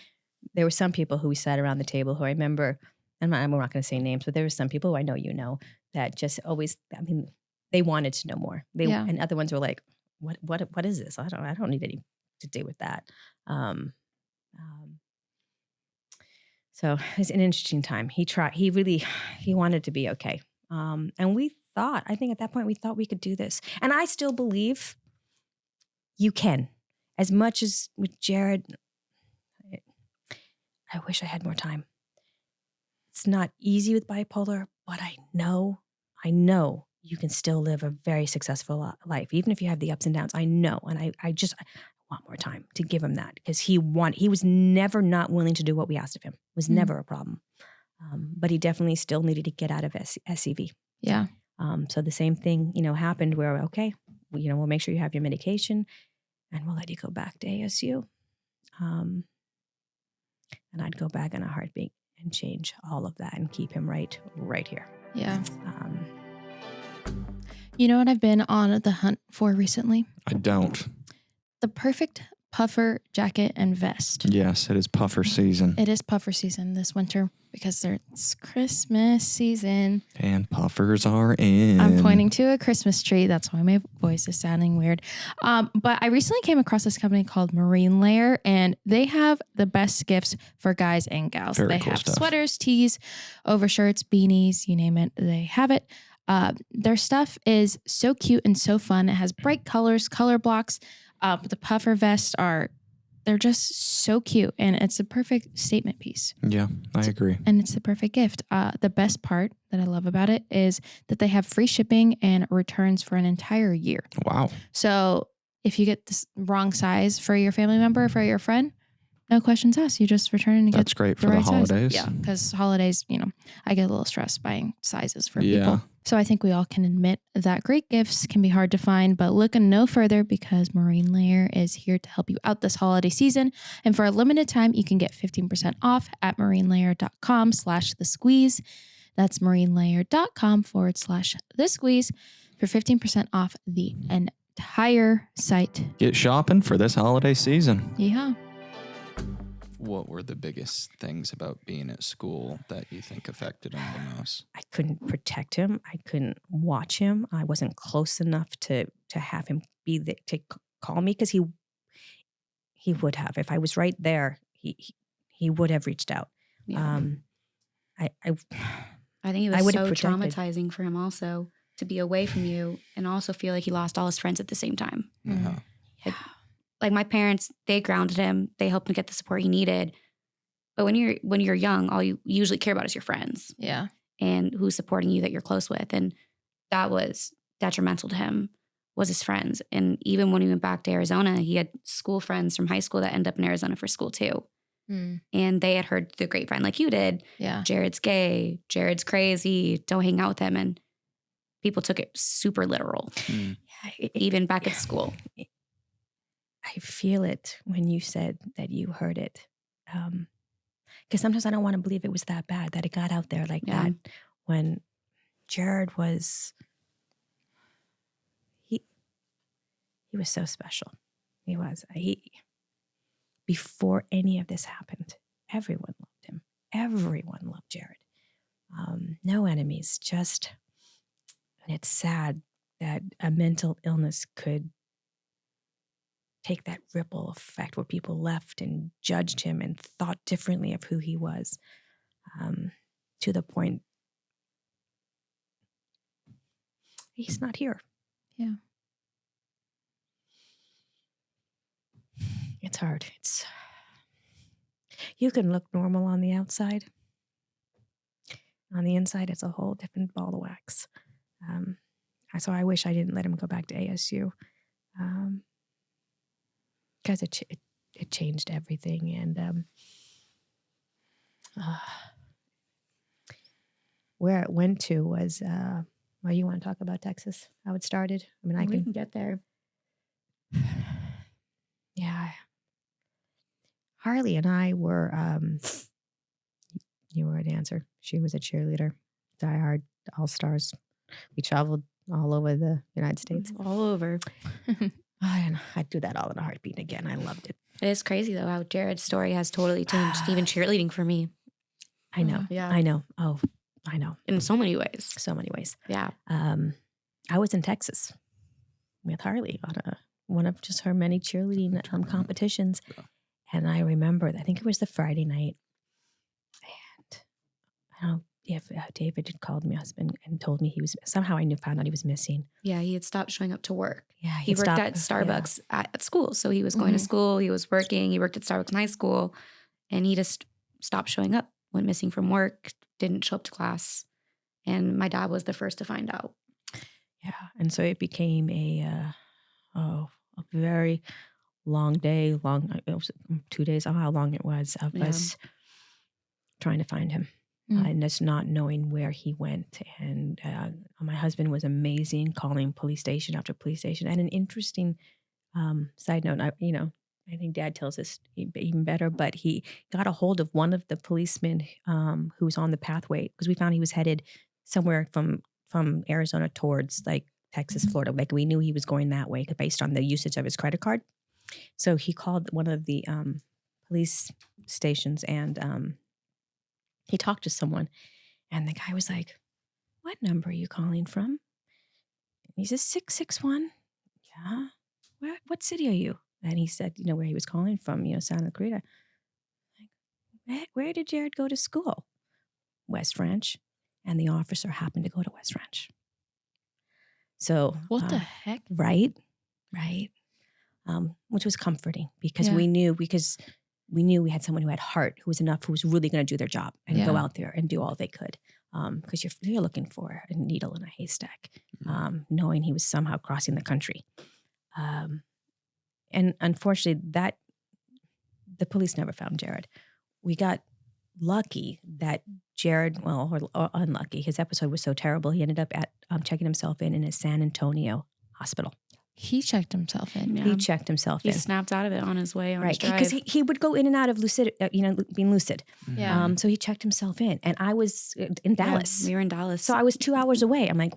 there were some people who we sat around the table who I remember, and I'm not going to say names, but there were some people who I know that just always, they wanted to know more. And other ones were like, what is this? I don't need any to do with that. So it's an interesting time. He wanted to be okay. And I think at that point we thought we could do this. And I still believe you can. As much as with Jared, I wish I had more time. It's not easy with bipolar, but I know you can still live a very successful life, even if you have the ups and downs. I know, and I want more time to give him that, because he was never not willing to do what we asked of him. It was never a problem, but he definitely still needed to get out of SCV. Yeah. So the same thing, happened where, okay, we'll make sure you have your medication, and we'll let you go back to ASU. And I'd go back in a heartbeat and change all of that and keep him right here. Yeah. You know what I've been on the hunt for recently? I don't. The perfect puffer jacket and vest. Yes, it is puffer season. It is puffer season this winter because it's Christmas season. And puffers are in. I'm pointing to a Christmas tree. That's why my voice is sounding weird. But I recently came across this company called Marine Layer, and they have the best gifts for guys and gals. Very they cool have stuff. Sweaters, tees, overshirts, beanies, you name it, they have it. Their stuff is so cute and so fun. It has bright colors, color blocks. The puffer vests they're just so cute, and it's a perfect statement piece. Yeah, I agree. And it's the perfect gift. The best part that I love about it is that they have free shipping and returns for an entire year. Wow. So if you get the wrong size for your family member, for your friend, no questions asked. You just return and That's get great for the the right holidays. size. Yeah, because holidays, I get a little stressed buying sizes for people. So I think we all can admit that great gifts can be hard to find, but look no further, because Marine Layer is here to help you out this holiday season. And for a limited time, you can get 15% off at marinelayer.com/thesqueeze. That's marinelayer.com/thesqueeze for 15% off the entire site. Get shopping for this holiday season. Yeah. What were the biggest things about being at school that you think affected him the most? I couldn't protect him. I couldn't watch him. I wasn't close enough to have him be there to call me, because he would have. If I was right there, he would have reached out. Yeah. I think it I was would so have protected. traumatizing for him also to be away from you and also feel like he lost all his friends at the same time. Uh-huh. Like my parents, they grounded him. They helped him get the support he needed. But when you're young, all you usually care about is your friends. Yeah. And who's supporting you that you're close with. And that was detrimental to him, was his friends. And even when he went back to Arizona, he had school friends from high school that ended up in Arizona for school too. And they had heard the grapevine like you did. Yeah. Jared's gay. Jared's crazy. Don't hang out with him. And people took it super literal, even back at school. I feel it when you said that you heard it. Because sometimes I don't want to believe it was that bad, that it got out there like that. When Jared was, he was so special. He was. Before any of this happened, everyone loved him. Everyone loved Jared. No enemies, just, and it's sad that a mental illness could take that ripple effect where people left and judged him and thought differently of who he was, to the point he's not here. Yeah. It's hard. You can look normal on the outside. On the inside, it's a whole different ball of wax. So I wish I didn't let him go back to ASU, because it changed everything. And where it went to was, well, you want to talk about Texas? How it started? I mean, We can get there. Yeah. Harlie and I were, you were a dancer. She was a cheerleader, diehard, all stars. We traveled all over the United States. All over. I'd do that all in a heartbeat again. I loved it. It is crazy, though, how Jared's story has totally changed, even cheerleading for me. I know. Yeah. I know. Oh, I know. In so many ways. So many ways. Yeah. I was in Texas with Harlie on one of just her many cheerleading competitions. Yeah. And I remember, I think it was the Friday night. And I don't know if David had called me husband and told me somehow I found out he was missing. Yeah, he had stopped showing up to work. Yeah, he worked at Starbucks at school. So he was going to school, he was working, he worked at Starbucks in high school, and he just stopped showing up, went missing from work, didn't show up to class. And my dad was the first to find out. Yeah, and so it became a very long day, it was 2 days, how long it was of us trying to find him. And just not knowing where he went. And my husband was amazing, calling police station after police station. And an interesting side note, I think Dad tells us even better, but he got a hold of one of the policemen who was on the pathway, because we found he was headed somewhere from Arizona towards like Texas, Florida. Like we knew he was going that way based on the usage of his credit card. So he called one of the police stations and he talked to someone, and the guy was like, "What number are you calling from?" And he says, 661. Yeah. What city are you? And he said, where he was calling from, Santa Clarita. Like, where did Jared go to school? West Ranch. And the officer happened to go to West Ranch. So what the heck? Right. Which was comforting because we knew we had someone who had heart, who was really going to do their job and go out there and do all they could. Because you're looking for a needle in a haystack, knowing he was somehow crossing the country. And unfortunately, the police never found Jared. We got lucky that Jared, or unlucky, his episode was so terrible, he ended up checking himself in a San Antonio hospital. He checked himself in. Yeah. He checked himself in. He snapped out of it on his way on his drive. Because he would go in and out of being lucid. Yeah. So he checked himself in. And I was in Dallas. Yeah, we were in Dallas. So I was 2 hours away. I'm like,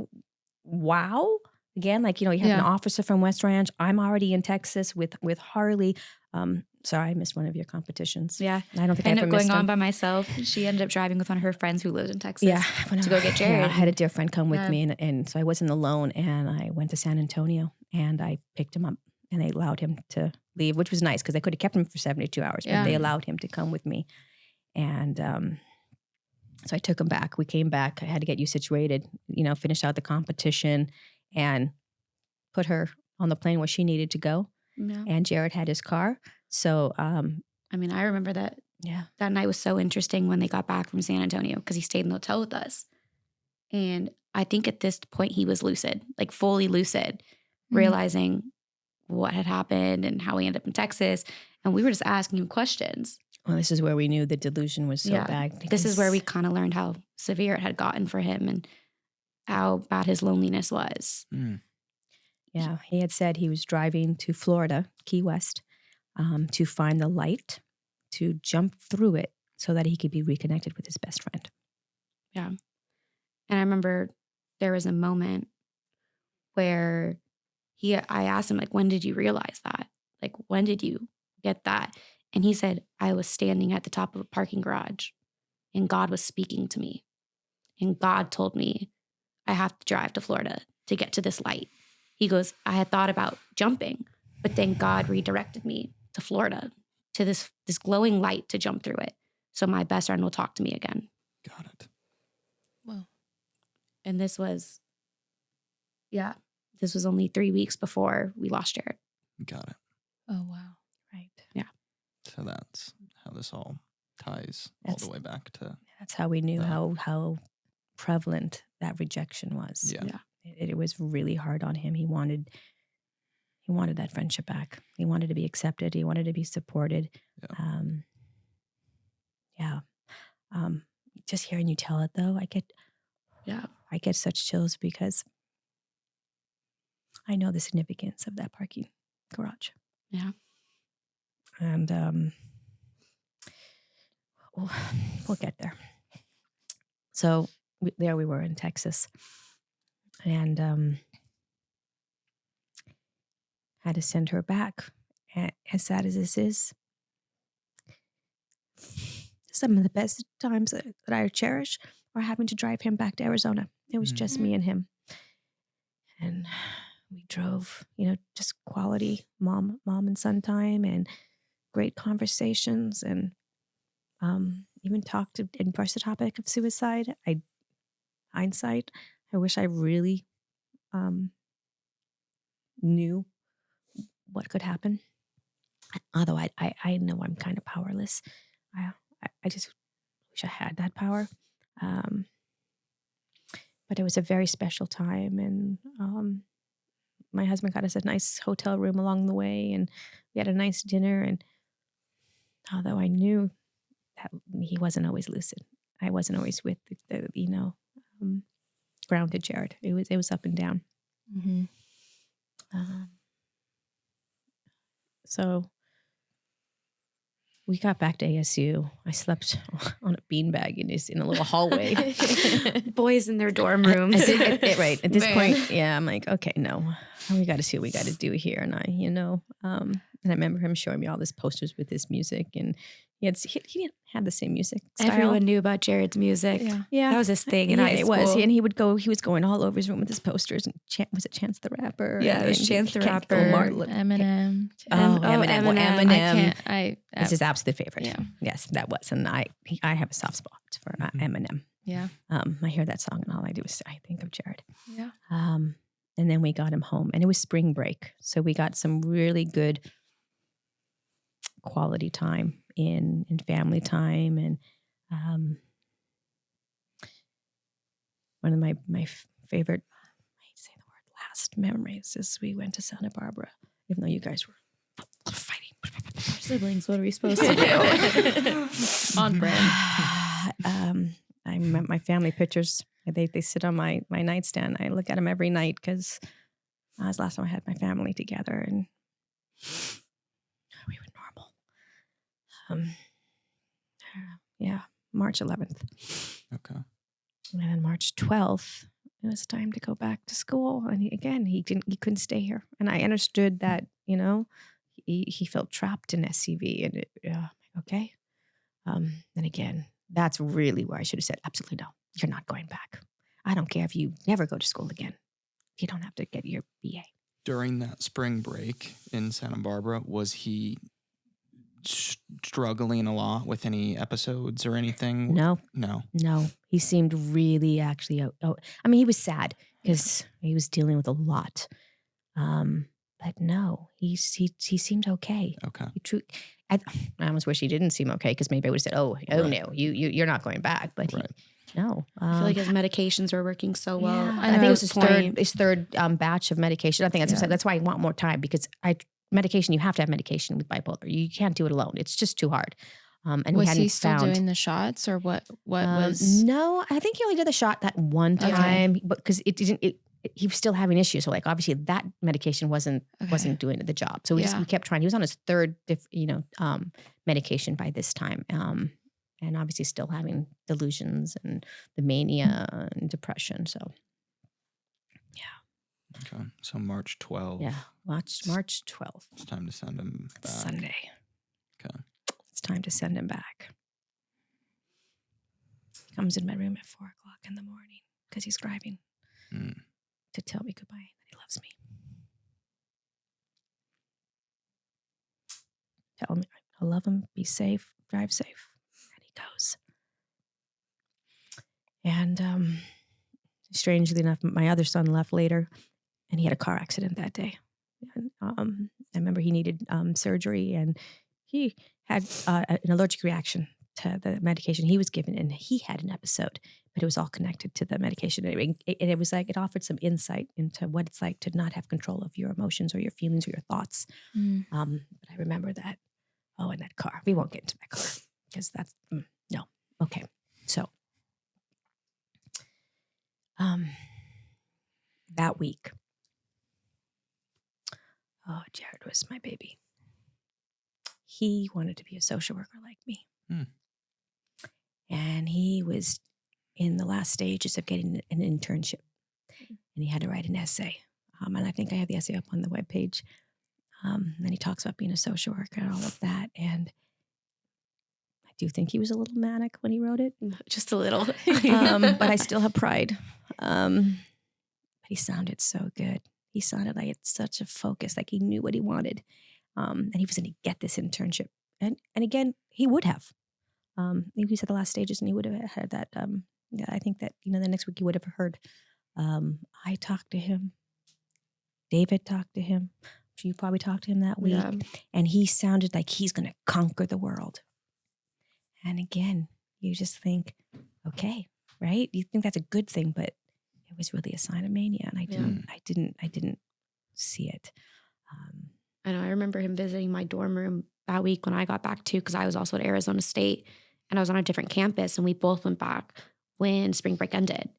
wow. Again, you have an officer from West Ranch. I'm already in Texas with Harlie. Sorry, I missed one of your competitions. Yeah. I don't think I ended ever up missed going on them. by myself. She ended up driving with one of her friends who lives in Texas to go get Jared. Yeah, I had a dear friend come with me. And so I wasn't alone. And I went to San Antonio and I picked him up. And they allowed him to leave, which was nice because they could have kept him for 72 hours. But they allowed him to come with me. And so I took him back. We came back. I had to get you situated, finish out the competition and put her on the plane where she needed to go. Yeah. And Jared had his car. So, I rember that. Yeah. That night was so interesting when they got back from San Antonio because he stayed in the hotel with us. And I think at this point he was lucid, like fully lucid, realizing what had happened and how he ended up in Texas. And we were just asking him questions. Well, this is where we knew the delusion was so bad. This is where we kind of learned how severe it had gotten for him and how bad his loneliness was. Yeah. He had said he was driving to Florida, Key West, to find the light, to jump through it so that he could be reconnected with his best friend. Yeah. And I remember there was a moment where I asked him, like, when did you realize that? Like, when did you get that? And he said, I was standing at the top of a parking garage and God was speaking to me. And God told me I have to drive to Florida to get to this light. He goes, I had thought about jumping, but then God redirected me to Florida, to this glowing light to jump through it. So my best friend will talk to me again. Got it. Well, And this was only 3 weeks before we lost Jared. Got it. oh, wow. Right. So that's how this all ties all the way back to. That's how we knew how prevalent that rejection was. Yeah. It was really hard on him. He wanted that friendship back. He wanted to be accepted. He wanted to be supported. Yeah. Just hearing you tell it though, I get such chills because I know the significance of that parking garage. Yeah. And we'll get there. So there we were in Texas, and had to send her back. As sad as this is, some of the best times that I cherish are having to drive him back to Arizona. It was just me and him. And we drove, just quality mom and son time and great conversations, and even talked and brushed the topic of suicide. Hindsight, I wish I really knew what could happen. Although I know I'm kind of powerless. I just wish I had that power. But it was a very special time, and my husband got us a nice hotel room along the way, and we had a nice dinner. And although I knew that he wasn't always lucid, I wasn't always with the grounded Jared. It was up and down. Mm-hmm. So we got back to ASU. I slept on a beanbag in a little hallway. Boys in their dorm rooms. Right. At this point, I'm like, okay, no, we got to see what we got to do here. And and I remember him showing me all these posters with his music, and he didn't have the same music style. Everyone knew about Jared's music. Yeah. That was his thing in high school. It was. And he was going all over his room with his posters. And was it Chance the Rapper? Yeah, it was Chance the Rapper. Eminem. Eminem. It's his absolute favorite. Yeah. Yes, that was. And I have a soft spot for Eminem. Yeah. I hear that song and all I do is I think of Jared. Yeah. And then we got him home, and it was spring break. So we got some really good quality time in family time. And one of my favorite, I hate to say the word, last memories is we went to Santa Barbara, even though you guys were fighting. Siblings, what are we supposed to do? On brand. I remember my family pictures. They sit on my nightstand. I look at them every night because that was the last time I had my family together, and we were normal. March 11th. Okay. And then March 12th, it was time to go back to school. And he couldn't stay here. And I understood that, he felt trapped in SCV, and okay. And again, that's really where I should have said, absolutely no, you're not going back. I don't care if you never go to school again. You don't have to get your BA. During that spring break in Santa Barbara, was he struggling a lot with any episodes or anything? No. He seemed really actually, he was sad because he was dealing with a lot. But no, he seemed okay. Okay. I almost wish he didn't seem okay, because maybe I would have said, Right. no, you're not going back. But Right. no. I feel like his medications were working so well. Yeah, I I think it was point. his third batch of medication. I think that's why I want more time, because medication, you have to have medication with bipolar. You can't do it alone. It's just too hard. And was we hadn't he still found, doing the shots, or what was? No, I think he only did the shot that one time, but because it he was still having issues. So like obviously that medication wasn't doing the job. So we kept trying. He was on his third, medication by this time. And obviously still having delusions and the mania and depression. So yeah. Okay. So March 12th. Yeah. March 12th. It's time to send him back. Sunday. Okay. It's time to send him back. Comes in my room at 4:00 in the morning because he's driving to tell me goodbye, that he loves me. Tell me I love him, be safe, drive safe. And he goes. And strangely enough, my other son left later, and he had a car accident that day. And, I remember he needed surgery, and he had an allergic reaction to the medication he was given, and he had an episode, but it was all connected to the medication. And it was like it offered some insight into what it's like to not have control of your emotions or your feelings or your thoughts. But I remember that. Oh, in that car. We won't get into that car because that's no. Okay, so that week, Jared was my baby. He wanted to be a social worker like me. And he was in the last stages of getting an internship. And he had to write an essay. And I think I have the essay up on the webpage. And he talks about being a social worker and all of that. And I do think he was a little manic when he wrote it. Just a little. But I still have pride. But he sounded so good. He sounded like it's such a focus, like he knew what he wanted. And he was going to get this internship. And again, he would have. Maybe he's at the last stages and he would have had that. I think that, the next week he would have heard. I talked to him. David talked to him. You probably talked to him that week. Yeah. And he sounded like he's going to conquer the world. And again, you just think, okay, right? You think that's a good thing, but it was really a sign of mania. And I didn't see it. I know. I remember him visiting my dorm room that week when I got back too, because I was also at Arizona State and I was on a different campus, and we both went back when spring break ended.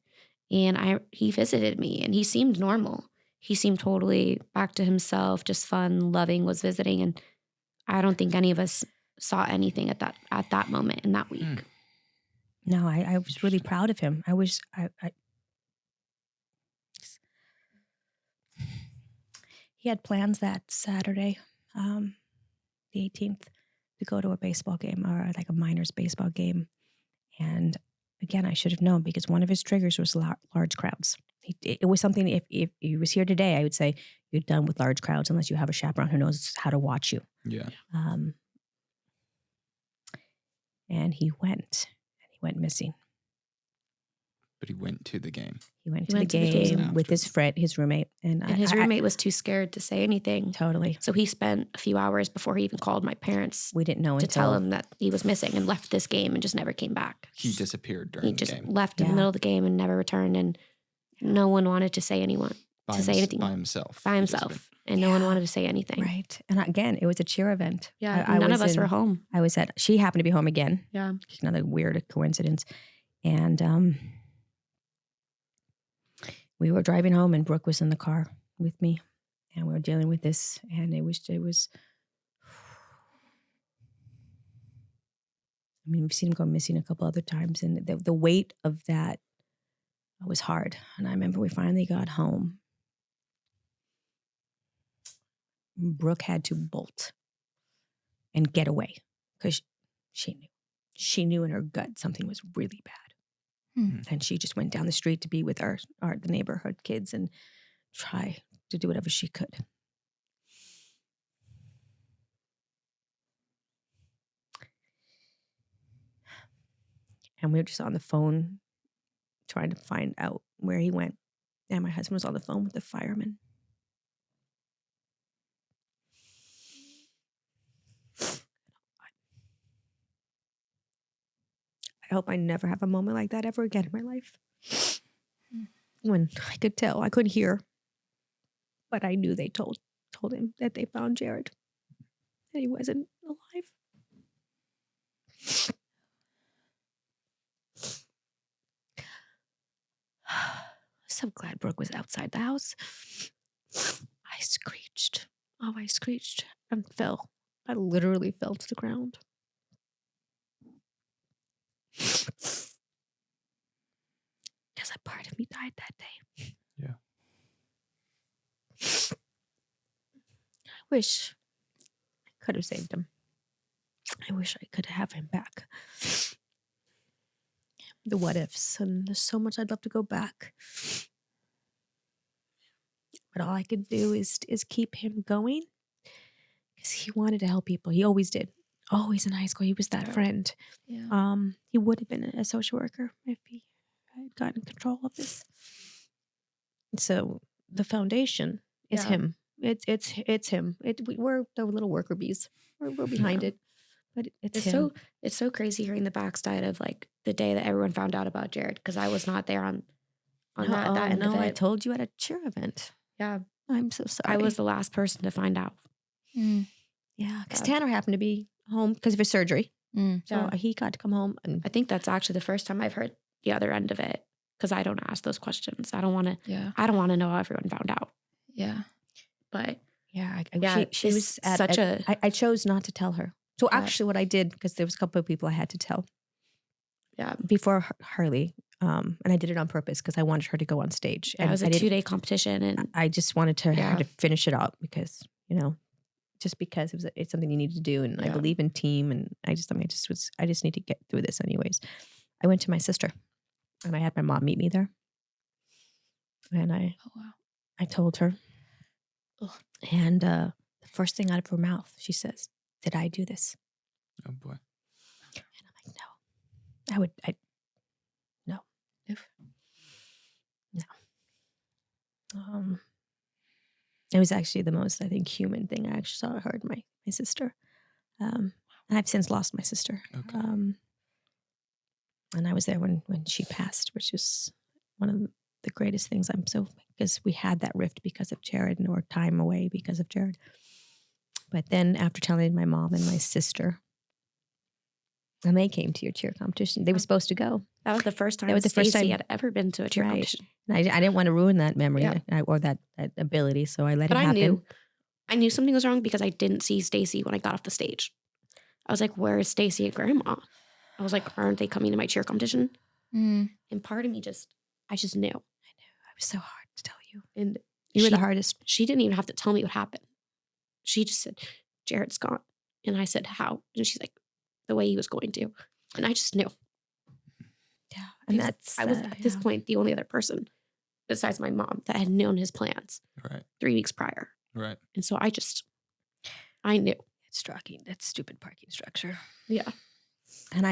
And he visited me, and he seemed normal. He seemed totally back to himself, just fun, loving, was visiting. And I don't think any of us saw anything at that moment in that week. No, I was really proud of him. He had plans that Saturday, the 18th, to go to a baseball game, or like a minors baseball game. And again, I should have known, because one of his triggers was large crowds. It was something, if he was here today, I would say you're done with large crowds unless you have a chaperone who knows how to watch you. Yeah. And he went missing. But he went to the game. He went to the game with his friend, his roommate. And his roommate was too scared to say anything. Totally. So he spent a few hours before he even called my parents. We didn't know to tell him that he was missing, and left this game and just never came back. He disappeared during the game. He just left in the middle of the game and never returned. And no one wanted to say anything. By himself. And no one wanted to say anything. Right. And again, it was a cheer event. Yeah. None of us were home. She happened to be home again. Yeah. Another weird coincidence. And we were driving home, and Brooke was in the car with me, and we were dealing with this, and it was. I mean, we've seen him go missing a couple other times, and the weight of that was hard. And I remember we finally got home. Brooke had to bolt and get away because she knew. She knew in her gut something was really bad. And she just went down the street to be with the neighborhood kids and try to do whatever she could. And we were just on the phone trying to find out where he went. And my husband was on the phone with the fireman. I hope I never have a moment like that ever again in my life. When I could tell, I couldn't hear, but I knew they told him that they found Jared, that he wasn't alive. so glad Brooke was outside the house. I screeched. Oh, I screeched and fell. I literally fell to the ground. Because a part of me died that day. Yeah. I wish I could have saved him. I wish I could have him back. The what ifs, and there's so much I'd love to go back. But all I could do is keep him going, because he wanted to help people. He always did. Always in high school, he was that friend. Yeah. He would have been a social worker if he had gotten control of this. So the foundation is him. It's him. We're the little worker bees. We're behind it, but it's him. It's so crazy hearing the backside of like the day that everyone found out about Jared, because I was not there on that end of it. I told you at a cheer event. Yeah, I'm so sorry. I was the last person to find out. Yeah, because Tanner happened to be home because of his surgery. So Yeah. he got to come home, and I think that's actually the first time I've heard the other end of it, because I don't ask those questions. I don't want to. Yeah. I don't want to know how everyone found out. Yeah. But she was at such a. I chose not to tell her. So Yeah. actually, what I did, because there was a couple of people I had to tell Yeah, before Harlie, and I did it on purpose because I wanted her to go on stage. it was a 2-day competition, and I just wanted her Yeah. to finish it out because, just because it's something you need to do, and I Yeah. believe in team, and I just need to get through this anyways. I went to my sister, and I had my mom meet me there, and I told her, and the first thing out of her mouth, she says, "Did I do this?" Oh boy. And I'm like, "No, no, no." It was actually the most, I think, human thing I actually heard my sister. And I've since lost my sister. Okay. And I was there when she passed, which is one of the greatest things. Because we had that rift because of Jared, or time away because of Jared. But then after telling my mom and my sister, and they came to your cheer competition, they were supposed to go. that was the first time That was the first Stacey time- had ever been to a cheer Right. competition. And I didn't want to ruin that memory Yeah. or that ability, so I let But it I happen. knew something was wrong because I didn't see Stacey when I got off the stage. I was like, "Where is Stacey and Grandma?" I was like, "Aren't they coming to my cheer competition?" And part of me I just knew. It was so hard to tell you. And You were the hardest. She didn't even have to tell me what happened. She just said, "Jared's gone." And I said, "How?" And she's like, "The way he was going to." And I just knew. Yeah. And Because I was at this point the only other person besides my mom that had known his plans Right. 3 weeks prior. Right. And so I knew. It's striking, that stupid parking structure. Yeah. And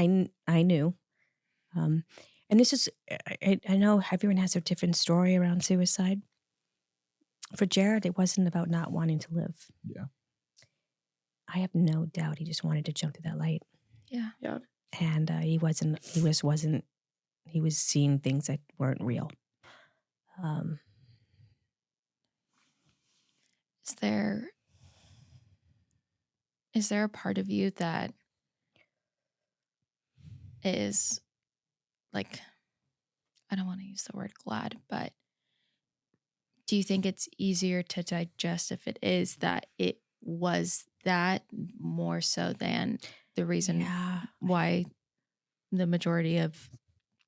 I knew. And this is, I know everyone has a different story around suicide. For Jared, it wasn't about not wanting to live. Yeah. I have no doubt he just wanted to jump through that light. Yeah. Yeah. And he was seeing things that weren't real. Is there a part of you that is like, I don't want to use the word glad, but do you think it's easier to digest if it is that it was that more so than the reason why the majority of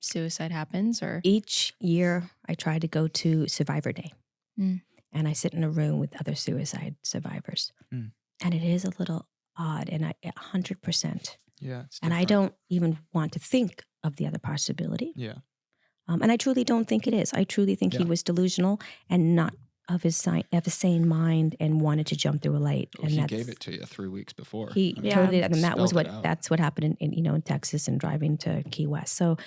suicide happens? Or each year I try to go to Survivor Day, and I sit in a room with other suicide survivors, and it is a little odd, and 100%. Yeah. It's and I different. don't even want to think of the other possibility. Yeah. And I truly don't think it is. I truly think he was delusional and not of a sane mind, and wanted to jump through a light. Well, and he that's, gave it to you 3 weeks before. He totally, and that was Spelled it out. that's what happened in Texas and driving to Key West. So,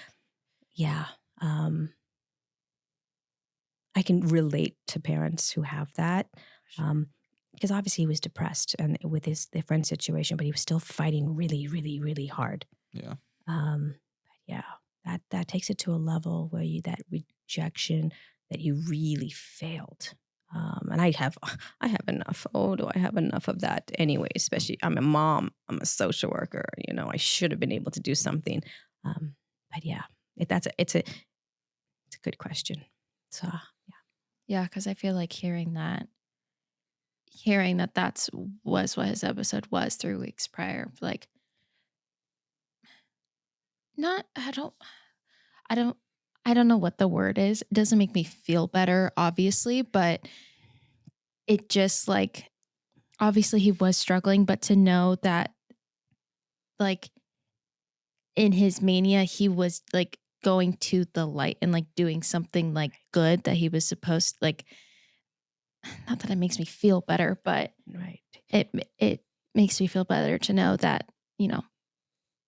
yeah, I can relate to parents who have that, because obviously he was depressed and with his different situation, but he was still fighting really, really, really hard. Yeah. Yeah, that takes it to a level where that rejection that you really failed. And I have enough. Oh, do I have enough of that anyway? Especially, I'm a mom. I'm a social worker. I should have been able to do something. But yeah, it's a good question. So Yeah, because I feel like hearing that was what his episode was 3 weeks prior. Like, not, I don't know what the word is. It doesn't make me feel better, obviously, but it just like, obviously he was struggling, but to know that like in his mania, he was like going to the light and like doing something like good that he was supposed, like, not that it makes me feel better, but it makes me feel better to know that, you know,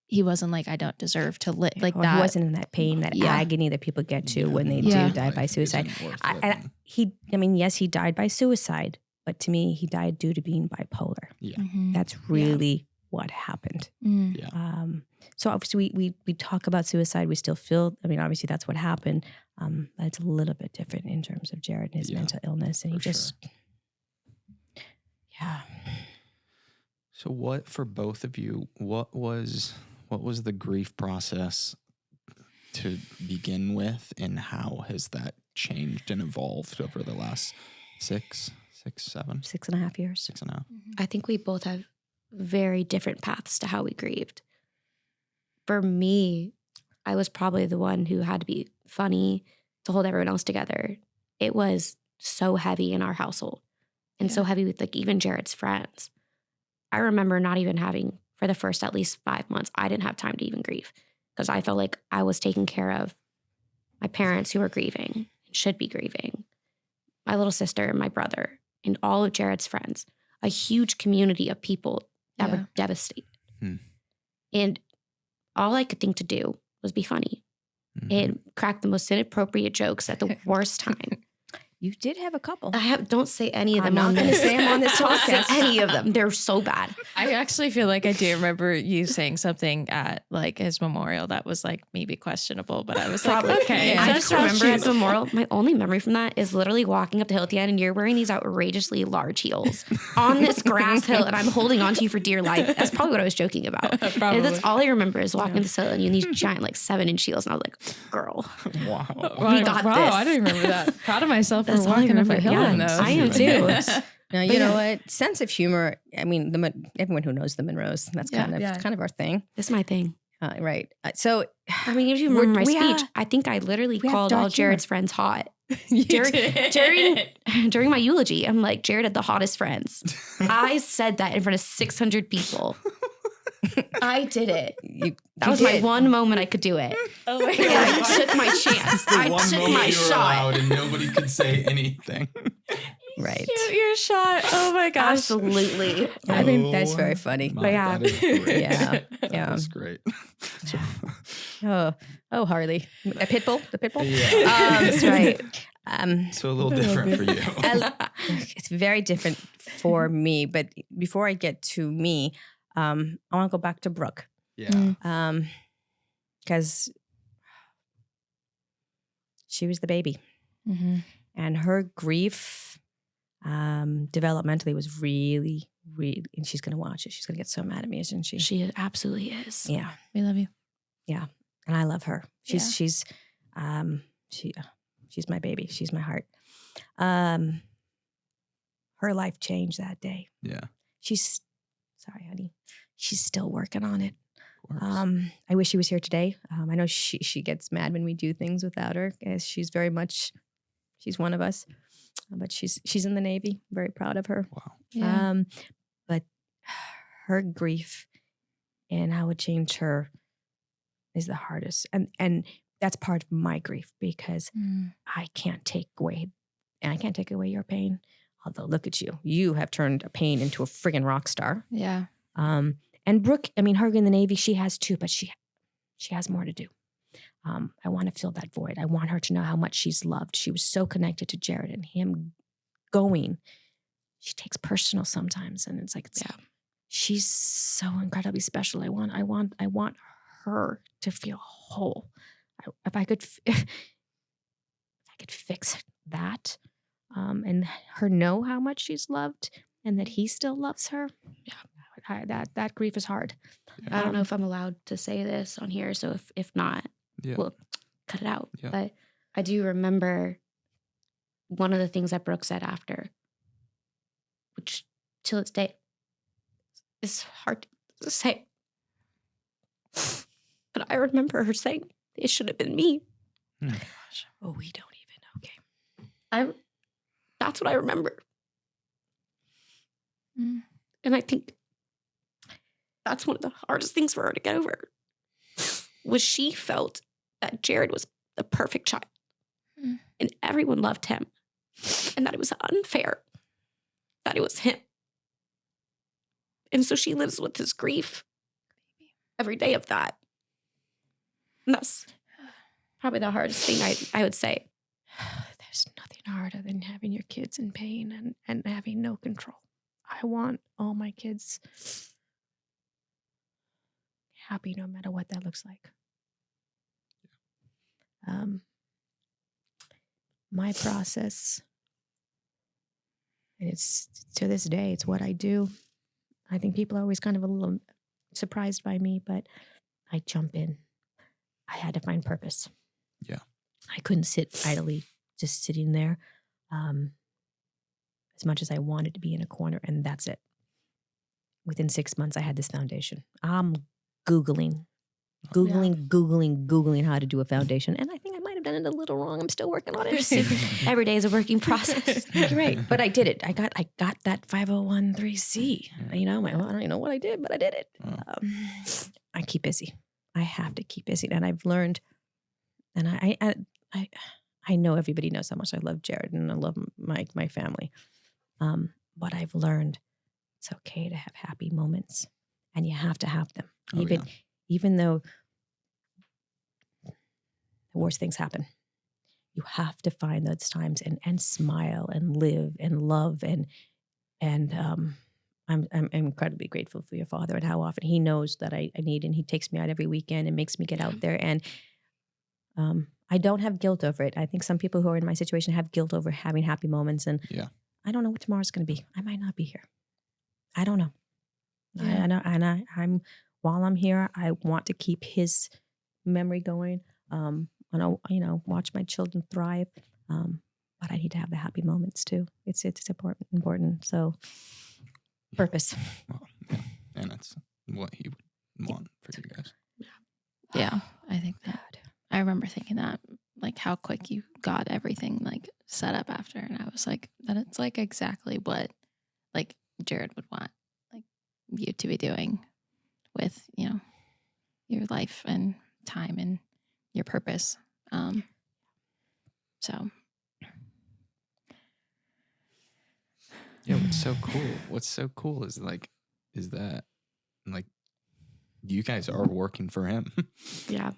he wasn't like, I don't deserve to live like that. He wasn't in that pain, that agony that people get to when they do die by suicide. Yes, he died by suicide, but to me, he died due to being bipolar. Yeah. That's really what happened. Yeah. So obviously we talk about suicide. We still feel, obviously that's what happened. But it's a little bit different in terms of Jared and his mental illness. And he just, So what, for both of you, what was the grief process to begin with, and how has that changed and evolved over the last 6.5 years. 6.5. I think we both have very different paths to how we grieved. For me, I was probably the one who had to be funny to hold everyone else together. It was so heavy in our household and so heavy with like even Jared's friends. I remember not even having, for the first at least 5 months, I didn't have time to even grieve because I felt like I was taking care of my parents who were grieving and should be grieving, my little sister and my brother and all of Jared's friends, a huge community of people that were devastated. And all I could think to do was be funny and crack the most inappropriate jokes at the worst time. You did have a couple. Don't say any of them. I'm not going to say them on this Don't say podcast. any of them. They're so bad. I actually feel like I do remember you saying something at like his memorial that was like maybe questionable, but I was like, okay. I just remember at the memorial, my only memory from that is literally walking up the hill at the end and you're wearing these outrageously large heels on this grass hill and I'm holding on to you for dear life. That's probably what I was joking about. And that's all I remember is walking up this hill and you had these giant like 7-inch heels. And I was like, girl, Wow. we got this. I didn't remember that. Proud of myself for That's all I walking up a remember. hill Yeah, in those. I am too. Now, you know what? Sense of humor. Everyone who knows the Monroes, that's kind of our thing. This is my thing. Right. So, if you remember my speech, I think I literally called all Jared's friends hot. During my eulogy, I'm like, Jared had the hottest friends. I said that in front of 600 people. I did it. That was my one moment I could do it. Oh my God. I took my chance. I took my shot. And nobody could say anything. Right. Your shot. Oh my gosh. Absolutely. That's very funny. That is great. Yeah. That's great. Harley. A pit bull? The pit bull? Yeah. That's right. So a little different for you. It's very different for me. But before I get to me, I want to go back to Brooke. Yeah. Because she was the baby. And her grief developmentally was really, really, and she's going to watch it. She's going to get so mad at me, isn't she? She absolutely is. Yeah. We love you. Yeah. And I love her. She's my baby. She's my heart. Her life changed that day. Yeah. Sorry, honey. She's still working on it. Of course. I wish she was here today. I know she gets mad when we do things without her, as she's very much, she's one of us. But she's in the Navy. Very proud of her. Wow. Yeah. But her grief and how it changed her is the hardest. And that's part of my grief because I can't take away your pain. Although look at you. You have turned a pain into a friggin' rock star. Yeah. And Brooke, her in the Navy, she has too, but she has more to do. I want to fill that void. I want her to know how much she's loved. She was so connected to Jared and him going. She takes personal sometimes, and it's like, she's so incredibly special. I want her to feel whole. If I could fix that, and her know how much she's loved, and that he still loves her. Yeah, that grief is hard. I don't know if I'm allowed to say this on here, so if not, we'll cut it out. Yeah. But I do remember one of the things that Brooke said after, which till this day is hard to say, but I remember her saying, it should have been me. Oh, gosh. Oh, we don't even. Okay. That's what I remember. And I think that's one of the hardest things for her to get over, was she felt that Jared was the perfect child and everyone loved him, and that it was unfair that it was him. And so she lives with this grief every day of that. And that's probably the hardest thing I would say. There's nothing harder than having your kids in pain and having no control. I want all my kids happy no matter what that looks like. My process, and it's to this day, it's what I do. I think people are always kind of a little surprised by me, but I jump in. I had to find purpose. Yeah. I couldn't sit idly, just sitting there, as much as I wanted to be in a corner, and that's it. Within 6 months, I had this foundation. I'm Googling how to do a foundation. And I think I might have done it a little wrong. I'm still working on it. Every day is a working process. Right. But I did it. I got that 501(c)(3). You know, I don't even know what I did, but I did it. I keep busy. I have to keep busy. And I've learned, and I know everybody knows how much I love Jared and I love my family. But I've learned it's okay to have happy moments, and you have to have them. Even though the worst things happen, you have to find those times and smile and live and love and I'm incredibly grateful for your father and how often he knows that I need, and he takes me out every weekend and makes me get out there, and I don't have guilt over it. I think some people who are in my situation have guilt over having happy moments, and I don't know what tomorrow's going to be. I might not be here. I don't know. I know, and while I'm here, I want to keep his memory going. And I'll, watch my children thrive. But I need to have the happy moments too. It's important. So, purpose. Well, yeah, and that's what he would want for you guys. Yeah, I think that. I remember thinking that, like, how quick you got everything like set up after, and I was like, that it's like exactly what like Jared would want like you to be doing with, your life and time and your purpose. So yeah, what's so cool is that you guys are working for him. Yeah.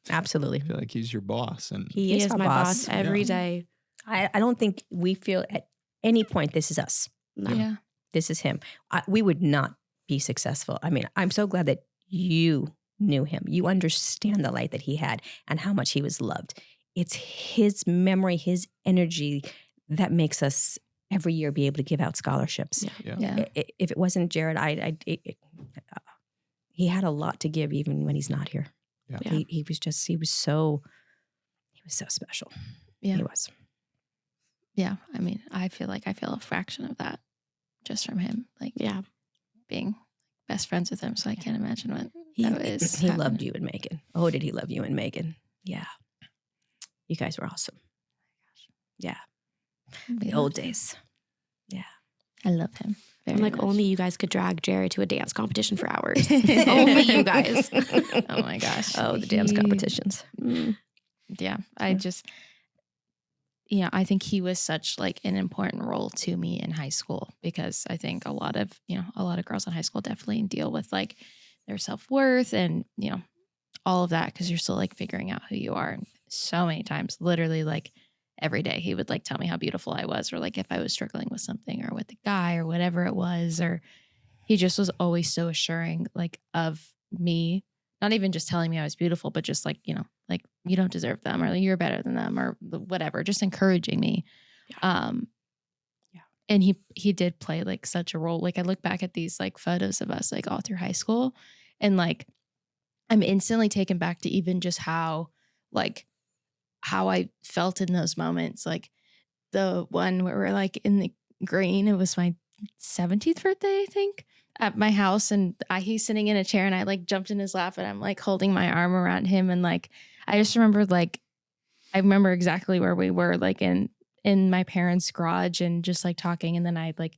Absolutely. I feel like he's your boss, and he is my boss every day. I don't think we feel at any point this is us. No. yeah. This is him. We would not be successful. I mean, I'm so glad that you knew him. You understand the light that he had and how much he was loved. It's his memory, his energy that makes us every year be able to give out scholarships. Yeah. If it wasn't Jared, he had a lot to give even when he's not here. Yeah. He was so special. Yeah. He was. Yeah. I mean, I feel a fraction of that just from him. Like, being best friends with him. So I can't imagine what that is. He loved you and Megan. Oh, did he love you and Megan? Yeah. You guys were awesome. Yeah. The old days. Yeah. I love him. I'm like, only you guys could drag Jared to a dance competition for hours. Only you guys. Oh my gosh. Oh, the dance competitions. Yeah. I just, I think he was such like an important role to me in high school, because I think a lot of girls in high school definitely deal with like their self-worth and, all of that, because you're still like figuring out who you are. And so many times, literally like every day, he would like tell me how beautiful I was, or like if I was struggling with something or with a guy or whatever it was, or he just was always so assuring like of me, not even just telling me I was beautiful, but just like, like you don't deserve them, or like, you're better than them, or whatever, just encouraging me. Yeah. And he did play like such a role. Like I look back at these like photos of us like all through high school, and like I'm instantly taken back to even just how I felt in those moments. Like the one where we're like in the green. It was my 17th birthday, I think, at my house. And he's sitting in a chair and I like jumped in his lap and I'm like holding my arm around him. And like, I just remembered like, I remember exactly where we were, like in my parents' garage and just like talking. And then I like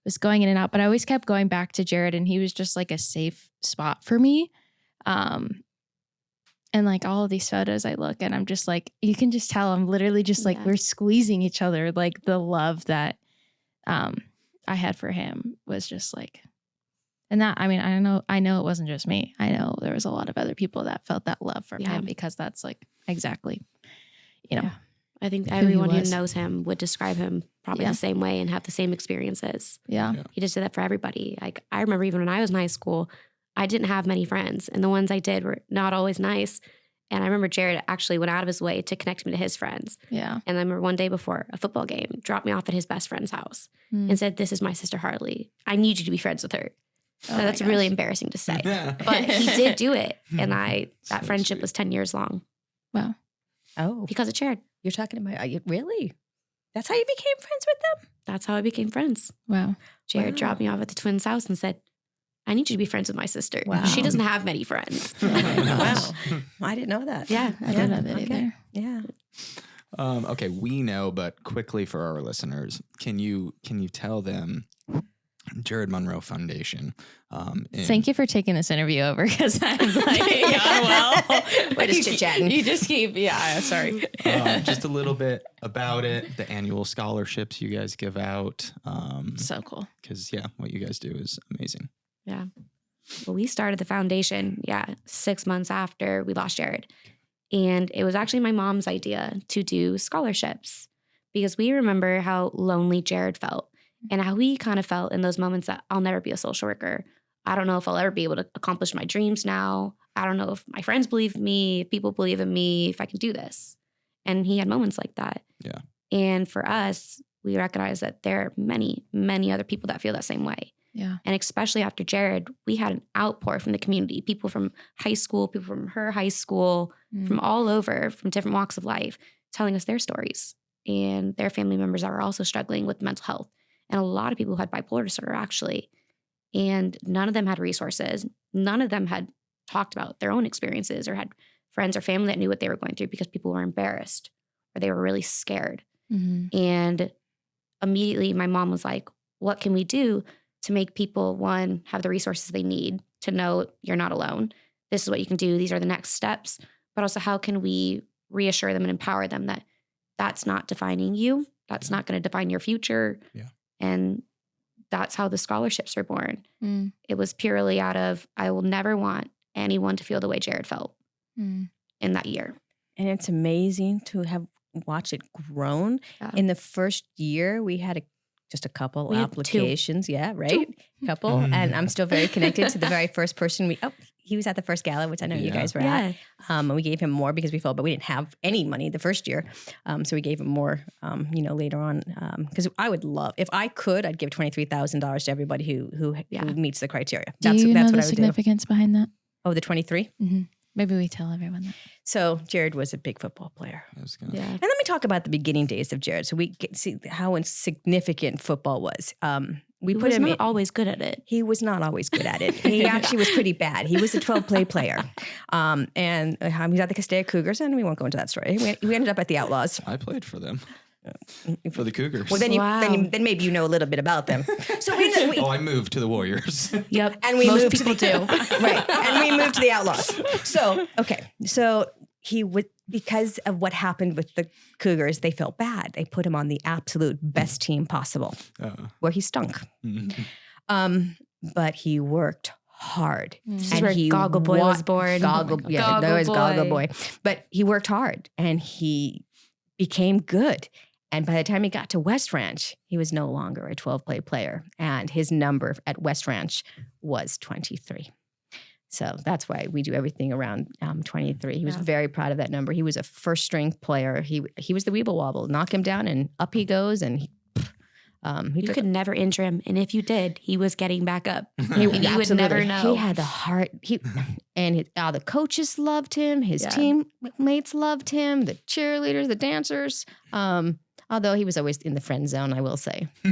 was going in and out, but I always kept going back to Jared and he was just like a safe spot for me. And like all of these photos I look and I'm just like, you can just tell I'm literally just like, we're squeezing each other. Like the love that I had for him was just like, and that, I mean, I know it wasn't just me. I know there was a lot of other people that felt that love from him because that's like exactly, you know. I think everyone who knows him would describe him probably the same way and have the same experiences. Yeah. He just did that for everybody. Like I remember even when I was in high school, I didn't have many friends and the ones I did were not always nice. And I remember Jared actually went out of his way to connect me to his friends. Yeah. And I remember one day before a football game, dropped me off at his best friend's house and said, "This is my sister Harlie. I need you to be friends with her." So that's really embarrassing to say. But he did do it. And that friendship was 10 years long. Wow. Oh. Because of Jared. You're talking about, really? That's how you became friends with them? That's how I became friends. Wow. Jared dropped me off at the twins' house and said, "I need you to be friends with my sister. Wow. She doesn't have many friends." Oh my gosh. I didn't know that. Yeah. I don't know that either. Yeah. Okay, we know, but quickly for our listeners, can you tell them Jared Monroe Foundation? Thank you for taking this interview over because I'm like, we're just chit-chatting. You just keep, sorry. Just a little bit about it, the annual scholarships you guys give out. So cool. Because, what you guys do is amazing. Yeah. Well, we started the foundation, 6 months after we lost Jared. And it was actually my mom's idea to do scholarships because we remember how lonely Jared felt and how he kind of felt in those moments that I'll never be a social worker. I don't know if I'll ever be able to accomplish my dreams now. I don't know if my friends believe me, if people believe in me, if I can do this. And he had moments like that. Yeah. And for us, we recognize that there are many, many other people that feel that same way. Yeah. And especially after Jared, we had an outpour from the community, people from high school, people from her high school, from all over, from different walks of life, telling us their stories and their family members that were also struggling with mental health. And a lot of people who had bipolar disorder, actually. And none of them had resources. None of them had talked about their own experiences or had friends or family that knew what they were going through because people were embarrassed or they were really scared. And immediately my mom was like, what can we do to make people, one, have the resources they need to know you're not alone? This is what you can do. These are the next steps. But also, how can we reassure them and empower them that that's not defining you? That's not going to define your future. Yeah. And that's how the scholarships were born. It was purely out of, I will never want anyone to feel the way Jared felt in that year. And it's amazing to have watched it grown. Yeah. In the first year, we had just a couple applications. Yeah, right? Couple. And I'm still very connected to the very first person he was at the first gala, which I know you guys were at. And we gave him more because we felt, but we didn't have any money the first year. So we gave him more, later on. Because I would love, if I could, I'd give $23,000 to everybody who meets the criteria. That's what I would do. Do you know the do. significance behind that? Oh, the 23? Mm-hmm. Maybe we tell everyone that. So Jared was a big football player. And let me talk about the beginning days of Jared, so we see how insignificant football was. He was not always good at it. He was not always good at it. He actually was pretty bad. He was a 12-play player. And he was at the Castaic Cougars, and we won't go into that story. We ended up at the Outlaws. I played for them. For the Cougars. Well, then maybe you know a little bit about them. So I moved to the Warriors. Yep, and we most moved people to do. Right, and we moved to the Outlaws. So he would, because of what happened with the Cougars, they felt bad. They put him on the absolute best team possible, where he stunk. But he worked hard. This is where Goggle Boy was born. Goggle Boy. But he worked hard, and he became good. And by the time he got to West Ranch, he was no longer a 12-play player. And his number at West Ranch was 23. So that's why we do everything around 23. He was very proud of that number. He was a first-string player. He was the Weeble Wobble. Knock him down, and up he goes. And you could never injure him. And if you did, he was getting back up. You would never know. He had the heart. All the coaches loved him. His teammates loved him. The cheerleaders, the dancers. Although he was always in the friend zone, I will say. He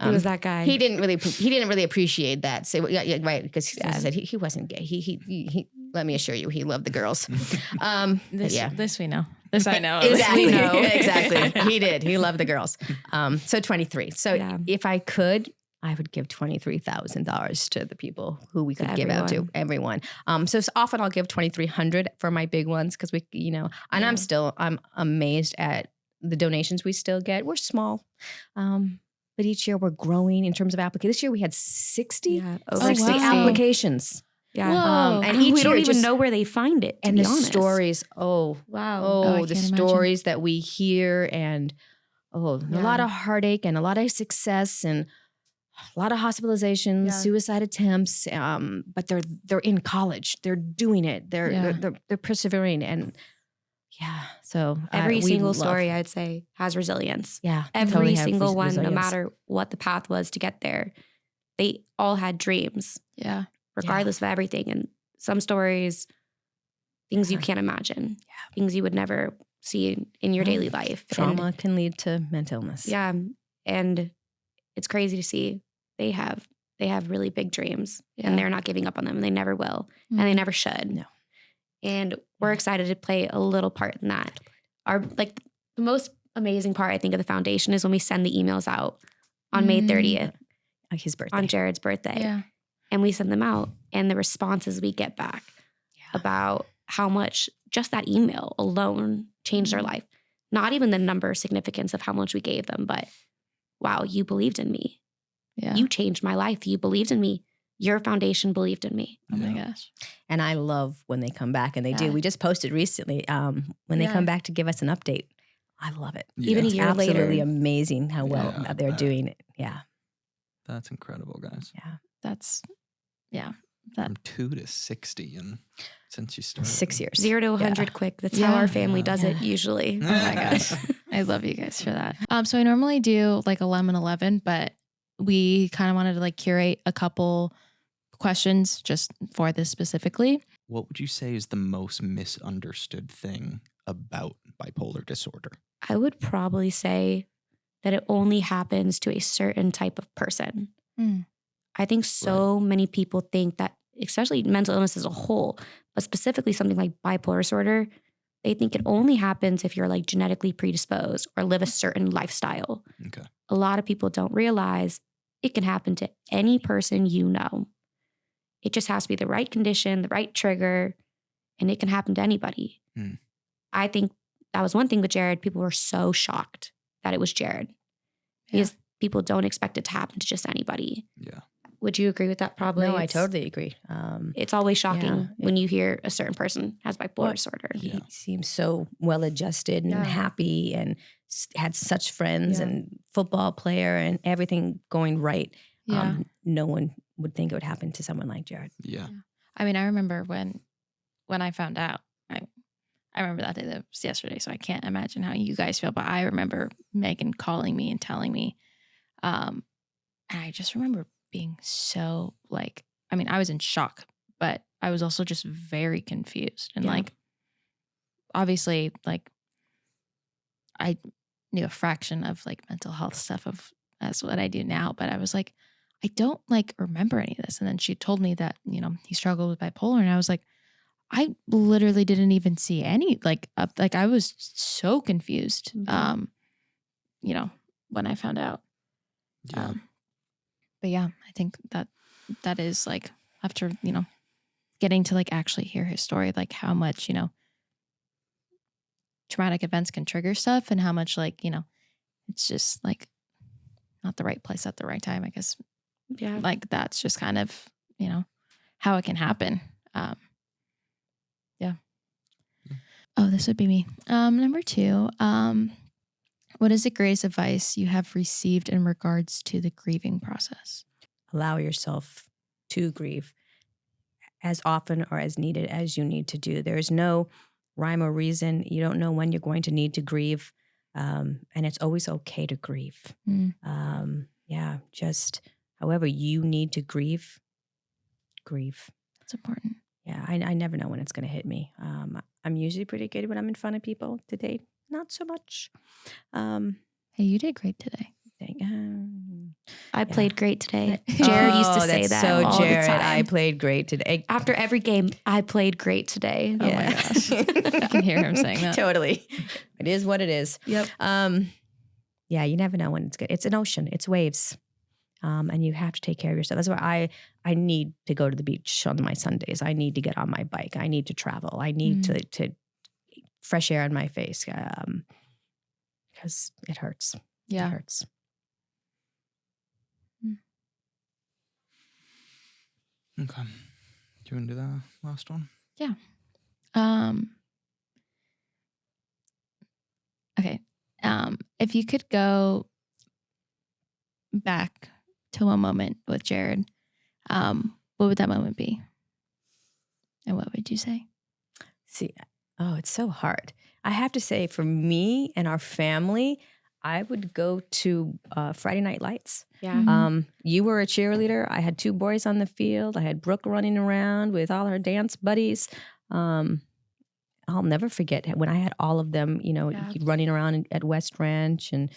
was that guy. He didn't really appreciate that. So yeah, right, because as I said, he wasn't gay. He let me assure you, he loved the girls. This we know. This I know. Exactly. We know. Exactly. He did. He loved the girls. So 23. So if I could, I would give $23,000 to the people who we could give out to everyone. So often I'll give $2,300 for my big ones because and I'm amazed at the donations we still get. We're small, but each year we're growing in terms of applications. This year we had 60 applications. Yeah. And each we don't year even know where they find it. And the honest. stories, the stories that we hear, and a lot of heartache and a lot of success and a lot of hospitalizations, suicide attempts. But they're in college. They're doing it. They're persevering. And so every single story, I'd say, has resilience. Yeah. Every single one, no matter what the path was to get there, they all had dreams. Yeah. Regardless of everything. And some stories, things you can't imagine, things you would never see in your daily life. Trauma can lead to mental illness. Yeah. And it's crazy to see they have really big dreams and they're not giving up on them, and they never will. And they never should. No. And we're excited to play a little part in that. The most amazing part, I think, of the foundation is when we send the emails out on May 30th. His birthday. On Jared's birthday. Yeah. And we send them out, and the responses we get back about how much just that email alone changed their life. Not even the number or significance of how much we gave them, but wow, you believed in me. Yeah. You changed my life. You believed in me. Your foundation believed in me. Oh my gosh. And I love when they come back, and they do. We just posted recently when they come back to give us an update. I love it. Yeah. Even a year later. Absolutely amazing how well they're doing it. Yeah. That's incredible, guys. Yeah. From 2 to 60, and since you started 6 years, 0 to 100 quick. That's how our family does it usually. Oh my gosh, I love you guys for that. So I normally do like 11, but we kind of wanted to like curate a couple questions just for this specifically. What would you say is the most misunderstood thing about bipolar disorder? I would probably say that it only happens to a certain type of person. I think so many people think that, especially mental illness as a whole, but specifically something like bipolar disorder, they think it only happens if you're like genetically predisposed or live a certain lifestyle. Okay. A lot of people don't realize it can happen to any person you know. It just has to be the right condition, the right trigger, and it can happen to anybody. I think that was one thing with Jared. People were so shocked that it was Jared because people don't expect it to happen to just anybody. Yeah. Would you agree with that? Probably. No, I totally agree. It's always shocking when you hear a certain person has bipolar disorder. He seems so well adjusted and happy, and had such friends and football player and everything going right. No one would think it would happen to someone like Jared. Yeah. I mean, I remember when I found out. I remember that day. That was yesterday, so I can't imagine how you guys feel. But I remember Megan calling me and telling me, and I just remember being so like, I mean, I was in shock, but I was also just very confused. And like, obviously, like, I knew a fraction of like mental health stuff as what I do now, but I was like, I don't like remember any of this. And then she told me that, he struggled with bipolar, and I was like, I literally didn't even see any like I was so confused. When I found out. But yeah, I think that is like after, getting to like actually hear his story, like how much, traumatic events can trigger stuff, and how much like, it's just like not the right place at the right time, I guess. Yeah. Like that's just kind of, how it can happen. Oh, this would be me. Number 2, what is the greatest advice you have received in regards to the grieving process? Allow yourself to grieve as often or as needed as you need to do. There's no rhyme or reason. You don't know when you're going to need to grieve. And it's always okay to grieve. Just however you need to grieve. That's important. Yeah, I never know when it's going to hit me. I'm usually pretty good when I'm in front of people to date. not so much. Hey, you did great today. I played great today. Jared used to say that so all Jared, the time. I played great today. After every game, I played great today. Oh my gosh. I can hear him saying that. Totally. It is what it is. Yep. Yeah, you never know when it's good. It's an ocean. It's waves. And you have to take care of yourself. That's why I need to go to the beach on my Sundays. I need to get on my bike. I need to travel. I need to fresh air in my face because it hurts. Yeah. It hurts. Okay. Do you want to do the last one? Yeah. Okay. If you could go back to a moment with Jared, what would that moment be? And what would you say? See, it's so hard. I have to say, for me and our family, I would go to Friday Night Lights. Yeah. You were a cheerleader. I had 2 boys on the field. I had Brooke running around with all her dance buddies. I'll never forget when I had all of them, running around at West Ranch, and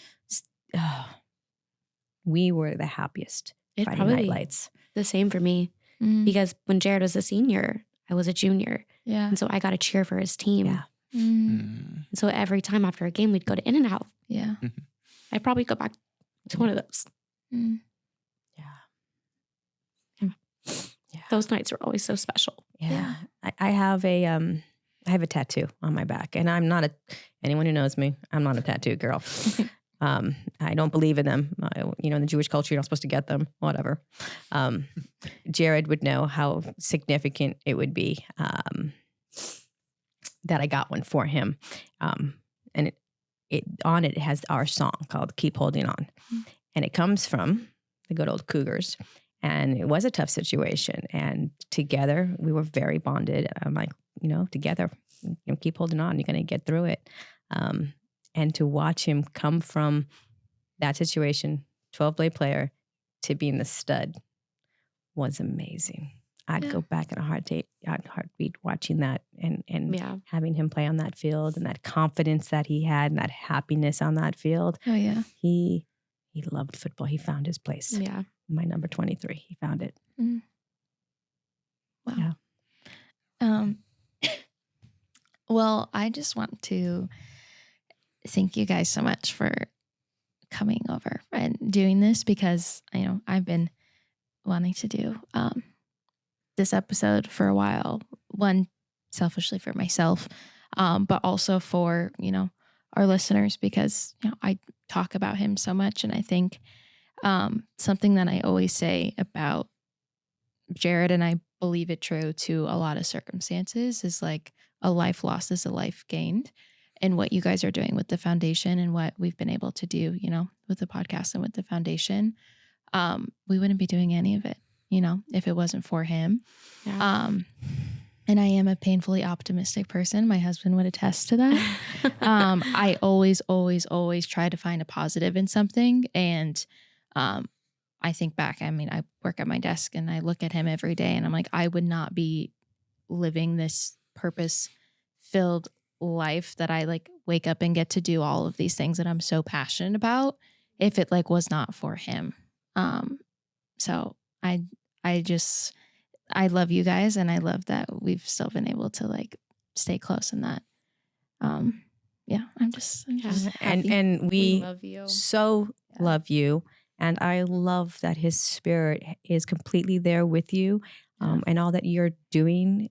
we were the happiest. Friday Night Lights. The same for me because when Jared was a senior, I was a junior. Yeah. And so I got to cheer for his team. Yeah. And so every time after a game, we'd go to In-N-Out. Yeah. I'd probably go back to one of those. Yeah. Those nights were always so special. Yeah. I have a tattoo on my back, and I'm not anyone who knows me, I'm not a tattoo girl. I don't believe in them. In the Jewish culture, you're not supposed to get them, whatever. Jared would know how significant it would be that I got one for him. And it has our song called Keep Holding On. And it comes from the good old Cougars. And it was a tough situation. And together, we were very bonded. I'm like, together, keep holding on. You're going to get through it. And to watch him come from that situation, 12-blade player, to being the stud was amazing. I'd go back in a heartbeat watching that and having him play on that field, and that confidence that he had and that happiness on that field. Oh, yeah. He loved football. He found his place. Yeah. My number 23. He found it. Wow. Yeah. Well, I just want to thank you guys so much for coming over and doing this, because I've been wanting to do this episode for a while. One, selfishly for myself, but also for our listeners, because I talk about him so much, and I think something that I always say about Jared, and I believe it true to a lot of circumstances, is like a life lost is a life gained. And what you guys are doing with the foundation and what we've been able to do, with the podcast and with the foundation, we wouldn't be doing any of it, if it wasn't for him. Yeah. And I am a painfully optimistic person. My husband would attest to that. I always, always, always try to find a positive in something. And I think back, I work at my desk and I look at him every day and I'm like, I would not be living this purpose-filled life that I wake up and get to do all of these things that I'm so passionate about if it was not for him. So I love you guys, and I love that we've still been able to stay close in that. Yeah, I'm just happy. And we love you. Love you. And I love that his spirit is completely there with you, and all that you're doing.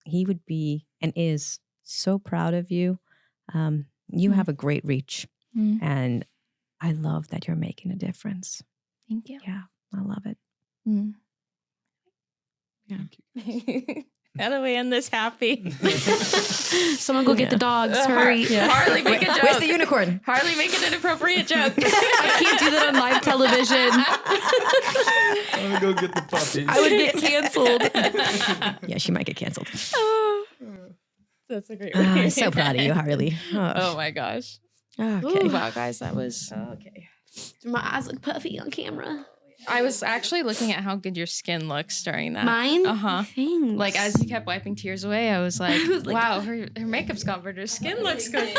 He would be and is so proud of you. You have a great reach, and I love that you're making a difference. Thank you. Yeah, I love it. Yeah. How do we end this happy? Someone go get the dogs. Hurry. Yeah. Harlie, make a joke. Where's the unicorn? Harlie, make an inappropriate joke. I can't do that on live television. I'm going to go get the puppies. I would get canceled. Yeah, she might get canceled. That's a great one. So proud of you, Harlie. Oh my gosh. Okay. Wow, guys, that was... Okay. My eyes look puffy on camera. I was actually looking at how good your skin looks during that. Mine? Uh-huh. Thanks. Like, as you kept wiping tears away, I was like, wow, her makeup's gone, but her skin looks good.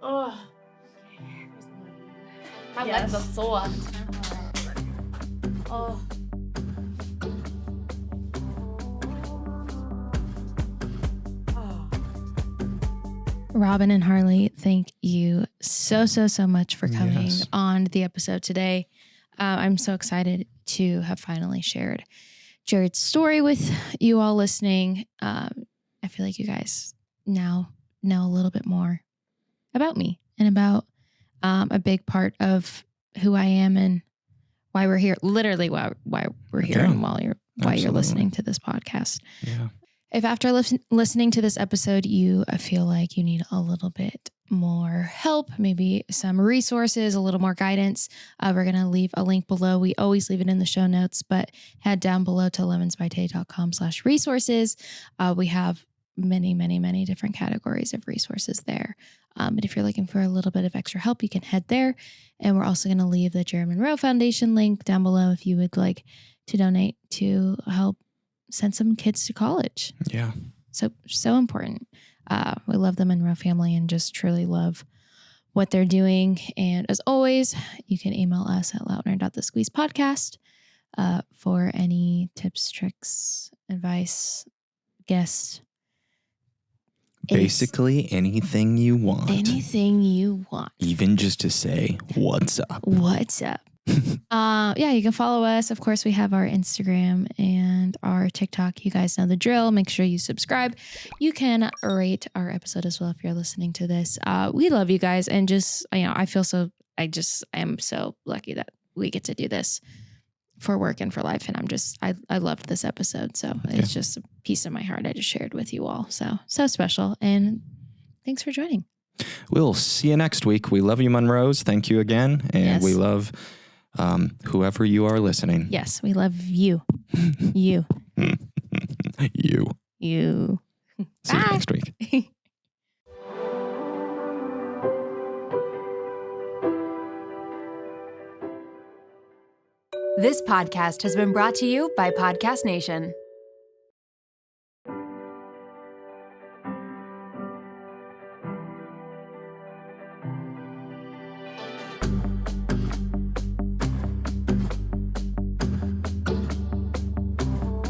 Oh. My legs are sore. Oh. Robin and Harlie, thank you so much for coming on the episode today. I'm so excited to have finally shared Jared's story with you all listening. I feel like you guys now know a little bit more about me and about a big part of who I am and why we're here. Literally why we're here and why you're listening to this podcast. Yeah. If after listening to this episode, you feel like you need a little bit more help, maybe some resources, a little more guidance, we're going to leave a link below. We always leave it in the show notes, but head down below to lemonsbytay.com/resources. We have many different categories of resources there. But if you're looking for a little bit of extra help, you can head there. And we're also going to leave the Jared Monroe Foundation link down below if you would like to donate to help send some kids to college. Yeah. So important. We love the Monroe family and just truly love what they're doing. And as always, you can email us at lautner.thesqueezepodcast for any tips, tricks, advice, guests. Basically anything you want. Anything you want. Even just to say, what's up? What's up? Yeah, you can follow us. Of course, we have our Instagram and our TikTok. You guys know the drill. Make sure you subscribe. You can rate our episode as well if you're listening to this. We love you guys, and just I I am so lucky that we get to do this for work and for life. And I loved this episode. So it's just a piece of my heart I just shared with you all. So special. And thanks for joining. We'll see you next week. We love you, Monroes. Thank you again. And we love whoever you are listening. Yes, we love you. You. You. See you next week. This podcast has been brought to you by Podcast Nation.